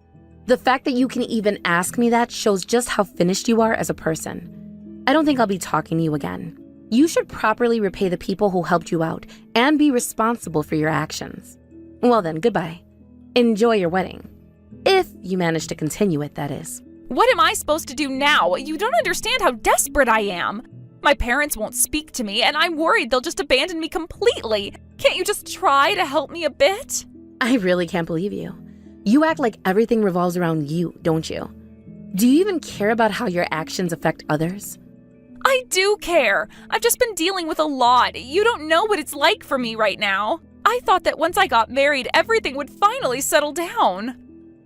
The fact that you can even ask me that shows just how finished you are as a person. I don't think I'll be talking to you again. You should properly repay the people who helped you out and be responsible for your actions. Well then, goodbye. Enjoy your wedding. If you manage to continue it, that is. What am I supposed to do now? You don't understand how desperate I am. My parents won't speak to me, and I'm worried they'll just abandon me completely. Can't you just try to help me a bit? I really can't believe you. You act like everything revolves around you, don't you? Do you even care about how your actions affect others? I do care. I've just been dealing with a lot. You don't know what it's like for me right now. I thought that once I got married, everything would finally settle down.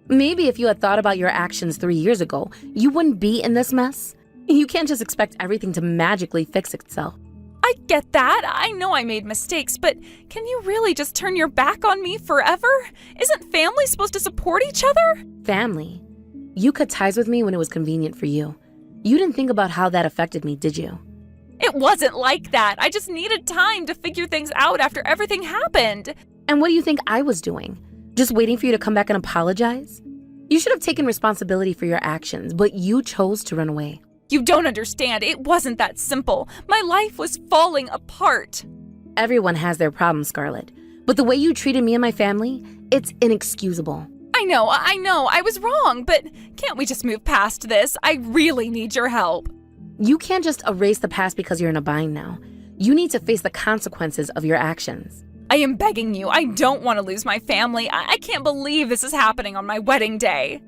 Maybe if you had thought about your actions 3 years ago, you wouldn't be in this mess. You can't just expect everything to magically fix itself. I get that. I know I made mistakes, but can you really just turn your back on me forever? Isn't family supposed to support each other? Family. You cut ties with me when it was convenient for you. You didn't think about how that affected me, did you? It wasn't like that. I just needed time to figure things out after everything happened. And what do you think I was doing? Just waiting for you to come back and apologize? You should have taken responsibility for your actions, but you chose to run away. You don't understand. It wasn't that simple. My life was falling apart. Everyone has their problems, Scarlett. But the way you treated me and my family, it's inexcusable. I know. I was wrong, but can't we just move past this? I really need your help. You can't just erase the past because you're in a bind now. You need to face the consequences of your actions. I am begging you. I don't want to lose my family. I can't believe this is happening on my wedding day.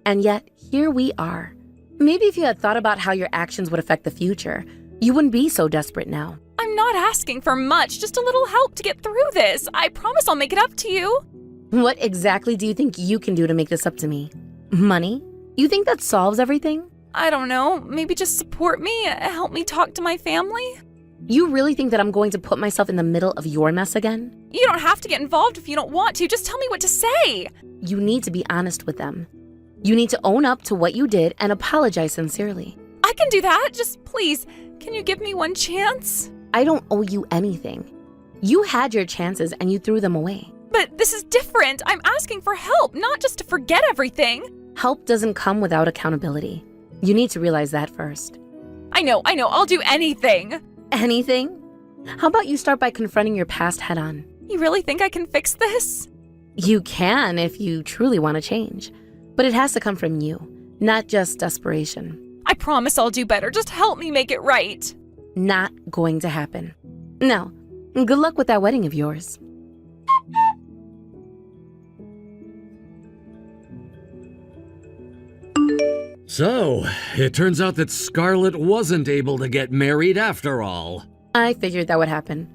And yet, here we are. Maybe if you had thought about how your actions would affect the future, you wouldn't be so desperate now. I'm not asking for much, just a little help to get through this. I promise I'll make it up to you. What exactly do you think you can do to make this up to me? Money? You think that solves everything? I don't know. Maybe just support me, help me talk to my family. You really think that I'm going to put myself in the middle of your mess again? You don't have to get involved if you don't want to. Just tell me what to say. You need to be honest with them. You need to own up to what you did and apologize sincerely. I can do that. Just please, can you give me one chance? I don't owe you anything. You had your chances and you threw them away. But this is different. I'm asking for help, not just to forget everything. Help doesn't come without accountability. You need to realize that first. I know. I'll do anything. Anything? How about you start by confronting your past head on? You really think I can fix this? You can if you truly want to change. But it has to come from you, not just desperation. I promise I'll do better. Just help me make it right. Not going to happen. No. Good luck with that wedding of yours. So, it turns out that Scarlett wasn't able to get married after all. I figured that would happen.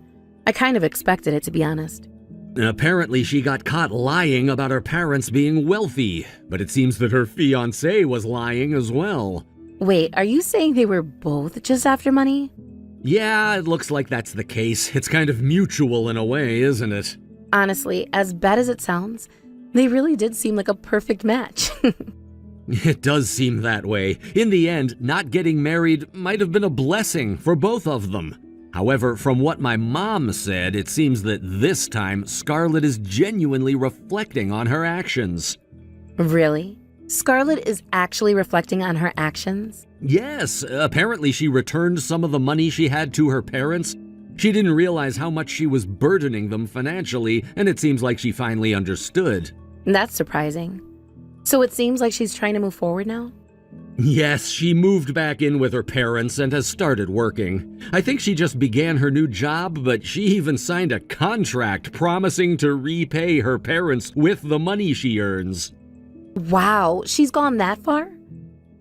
I kind of expected it, to be honest. Apparently, she got caught lying about her parents being wealthy, but it seems that her fiancé was lying as well. Wait, are you saying they were both just after money? Yeah, it looks like that's the case. It's kind of mutual in a way, isn't it? Honestly, as bad as it sounds, they really did seem like a perfect match. It does seem that way. In the end, not getting married might have been a blessing for both of them. However, from what my mom said, it seems that this time Scarlett is genuinely reflecting on her actions. Really? Scarlett is actually reflecting on her actions? Yes, apparently she returned some of the money she had to her parents. She didn't realize how much she was burdening them financially, and it seems like she finally understood. That's surprising. So it seems like she's trying to move forward now? Yes, she moved back in with her parents and has started working. I think she just began her new job, but she even signed a contract promising to repay her parents with the money she earns. Wow, she's gone that far?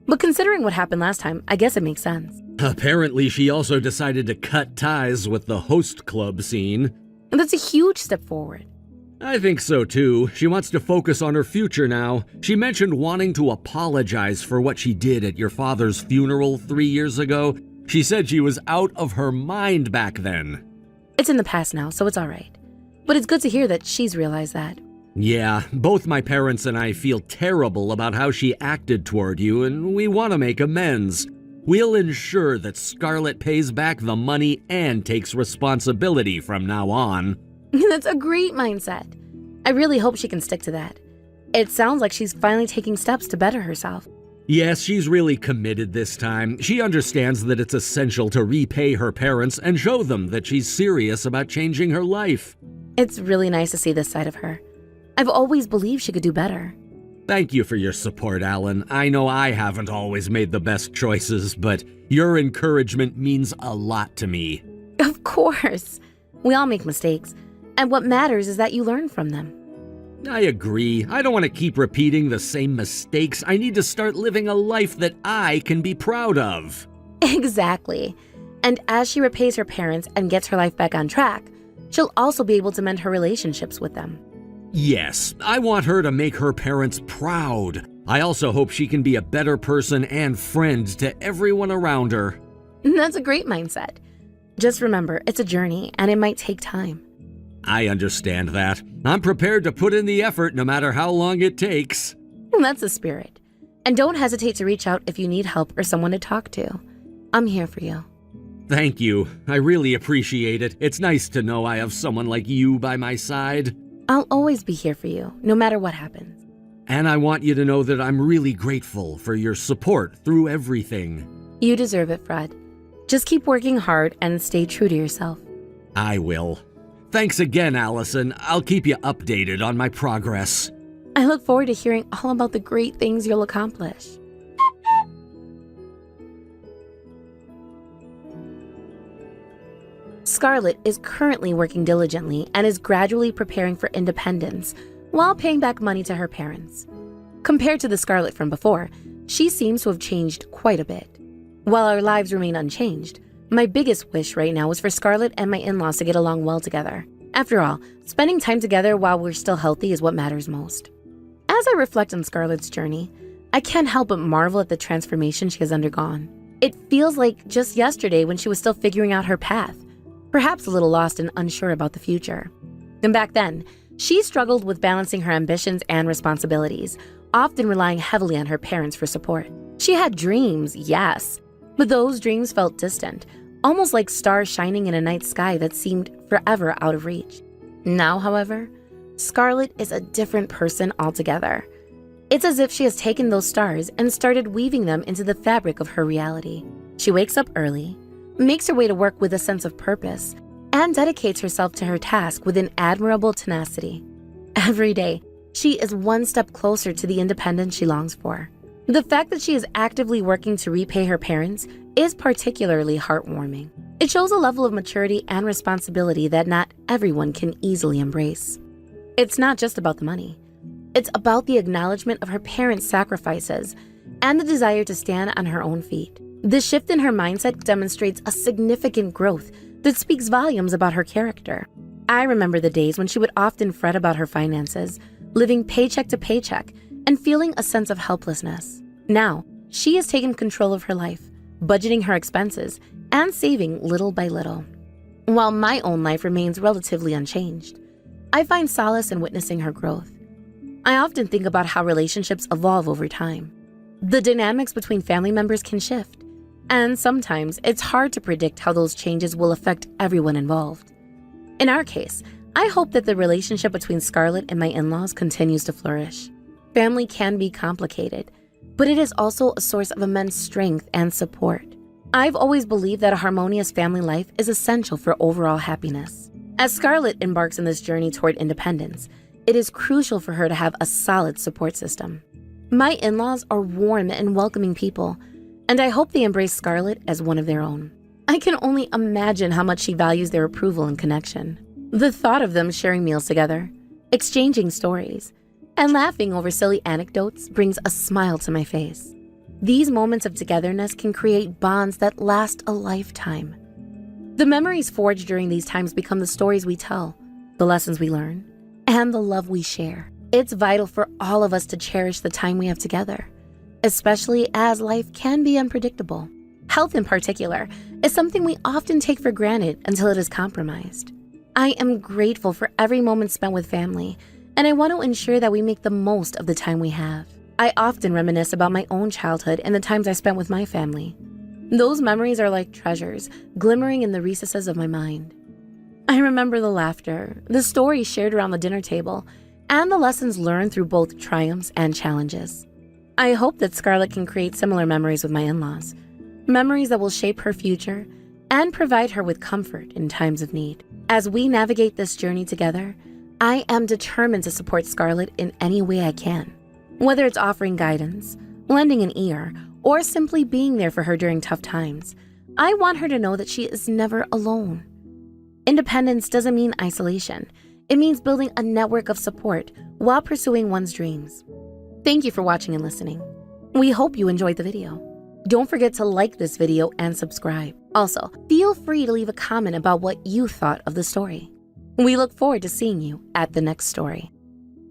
But considering what happened last time, I guess it makes sense. Apparently, she also decided to cut ties with the host club scene. And that's a huge step forward. I think so too. She wants to focus on her future now. She mentioned wanting to apologize for what she did at your father's funeral 3 years ago. She said she was out of her mind back then. It's in the past now, so it's all right. But it's good to hear that she's realized that. Yeah, both my parents and I feel terrible about how she acted toward you, and we want to make amends. We'll ensure that Scarlett pays back the money and takes responsibility from now on. That's a great mindset. I really hope she can stick to that. It sounds like she's finally taking steps to better herself. Yes, she's really committed this time. She understands that it's essential to repay her parents and show them that she's serious about changing her life. It's really nice to see this side of her. I've always believed she could do better. Thank you for your support, Alan. I know I haven't always made the best choices, but your encouragement means a lot to me. Of course. We all make mistakes. And what matters is that you learn from them. I agree. I don't want to keep repeating the same mistakes. I need to start living a life that I can be proud of. Exactly. And as she repays her parents and gets her life back on track, she'll also be able to mend her relationships with them. Yes, I want her to make her parents proud. I also hope she can be a better person and friend to everyone around her. That's a great mindset. Just remember, it's a journey and it might take time. I understand that. I'm prepared to put in the effort no matter how long it takes. That's the spirit. And don't hesitate to reach out if you need help or someone to talk to. I'm here for you. Thank you. I really appreciate it. It's nice to know I have someone like you by my side. I'll always be here for you, no matter what happens. And I want you to know that I'm really grateful for your support through everything. You deserve it, Fred. Just keep working hard and stay true to yourself. I will. Thanks again, Allison. I'll keep you updated on my progress. I look forward to hearing all about the great things you'll accomplish. Scarlett is currently working diligently and is gradually preparing for independence while paying back money to her parents. Compared to the Scarlett from before, she seems to have changed quite a bit. While our lives remain unchanged, my biggest wish right now is for Scarlett and my in-laws to get along well together. After all, spending time together while we're still healthy is what matters most. As I reflect on Scarlett's journey, I can't help but marvel at the transformation she has undergone. It feels like just yesterday when she was still figuring out her path, perhaps a little lost and unsure about the future. And back then, she struggled with balancing her ambitions and responsibilities, often relying heavily on her parents for support. She had dreams, yes, but those dreams felt distant, almost like stars shining in a night sky that seemed forever out of reach. Now, however, Scarlett is a different person altogether. It's as if she has taken those stars and started weaving them into the fabric of her reality. She wakes up early, makes her way to work with a sense of purpose, and dedicates herself to her task with an admirable tenacity. Every day, she is one step closer to the independence she longs for. The fact that she is actively working to repay her parents is particularly heartwarming. It shows a level of maturity and responsibility that not everyone can easily embrace. It's not just about the money. It's about the acknowledgement of her parents' sacrifices and the desire to stand on her own feet. This shift in her mindset demonstrates a significant growth that speaks volumes about her character. I remember the days when she would often fret about her finances, living paycheck to paycheck, and feeling a sense of helplessness. Now, she has taken control of her life, budgeting her expenses and saving little by little. While my own life remains relatively unchanged, I find solace in witnessing her growth. I often think about how relationships evolve over time. The dynamics between family members can shift, and sometimes it's hard to predict how those changes will affect everyone involved. In our case, I hope that the relationship between Scarlett and my in-laws continues to flourish. Family can be complicated, but it is also a source of immense strength and support. I've always believed that a harmonious family life is essential for overall happiness. As Scarlett embarks on this journey toward independence, it is crucial for her to have a solid support system. My in-laws are warm and welcoming people, and I hope they embrace Scarlett as one of their own. I can only imagine how much she values their approval and connection. The thought of them sharing meals together, exchanging stories, and laughing over silly anecdotes brings a smile to my face. These moments of togetherness can create bonds that last a lifetime. The memories forged during these times become the stories we tell, the lessons we learn, and the love we share. It's vital for all of us to cherish the time we have together, especially as life can be unpredictable. Health in particular is something we often take for granted until it is compromised. I am grateful for every moment spent with family, and I want to ensure that we make the most of the time we have. I often reminisce about my own childhood and the times I spent with my family. Those memories are like treasures, glimmering in the recesses of my mind. I remember the laughter, the stories shared around the dinner table, and the lessons learned through both triumphs and challenges. I hope that Scarlett can create similar memories with my in-laws, memories that will shape her future and provide her with comfort in times of need. As we navigate this journey together, I am determined to support Scarlett in any way I can. Whether it's offering guidance, lending an ear, or simply being there for her during tough times, I want her to know that she is never alone. Independence doesn't mean isolation. It means building a network of support while pursuing one's dreams. Thank you for watching and listening. We hope you enjoyed the video. Don't forget to like this video and subscribe. Also, feel free to leave a comment about what you thought of the story. We look forward to seeing you at the next story.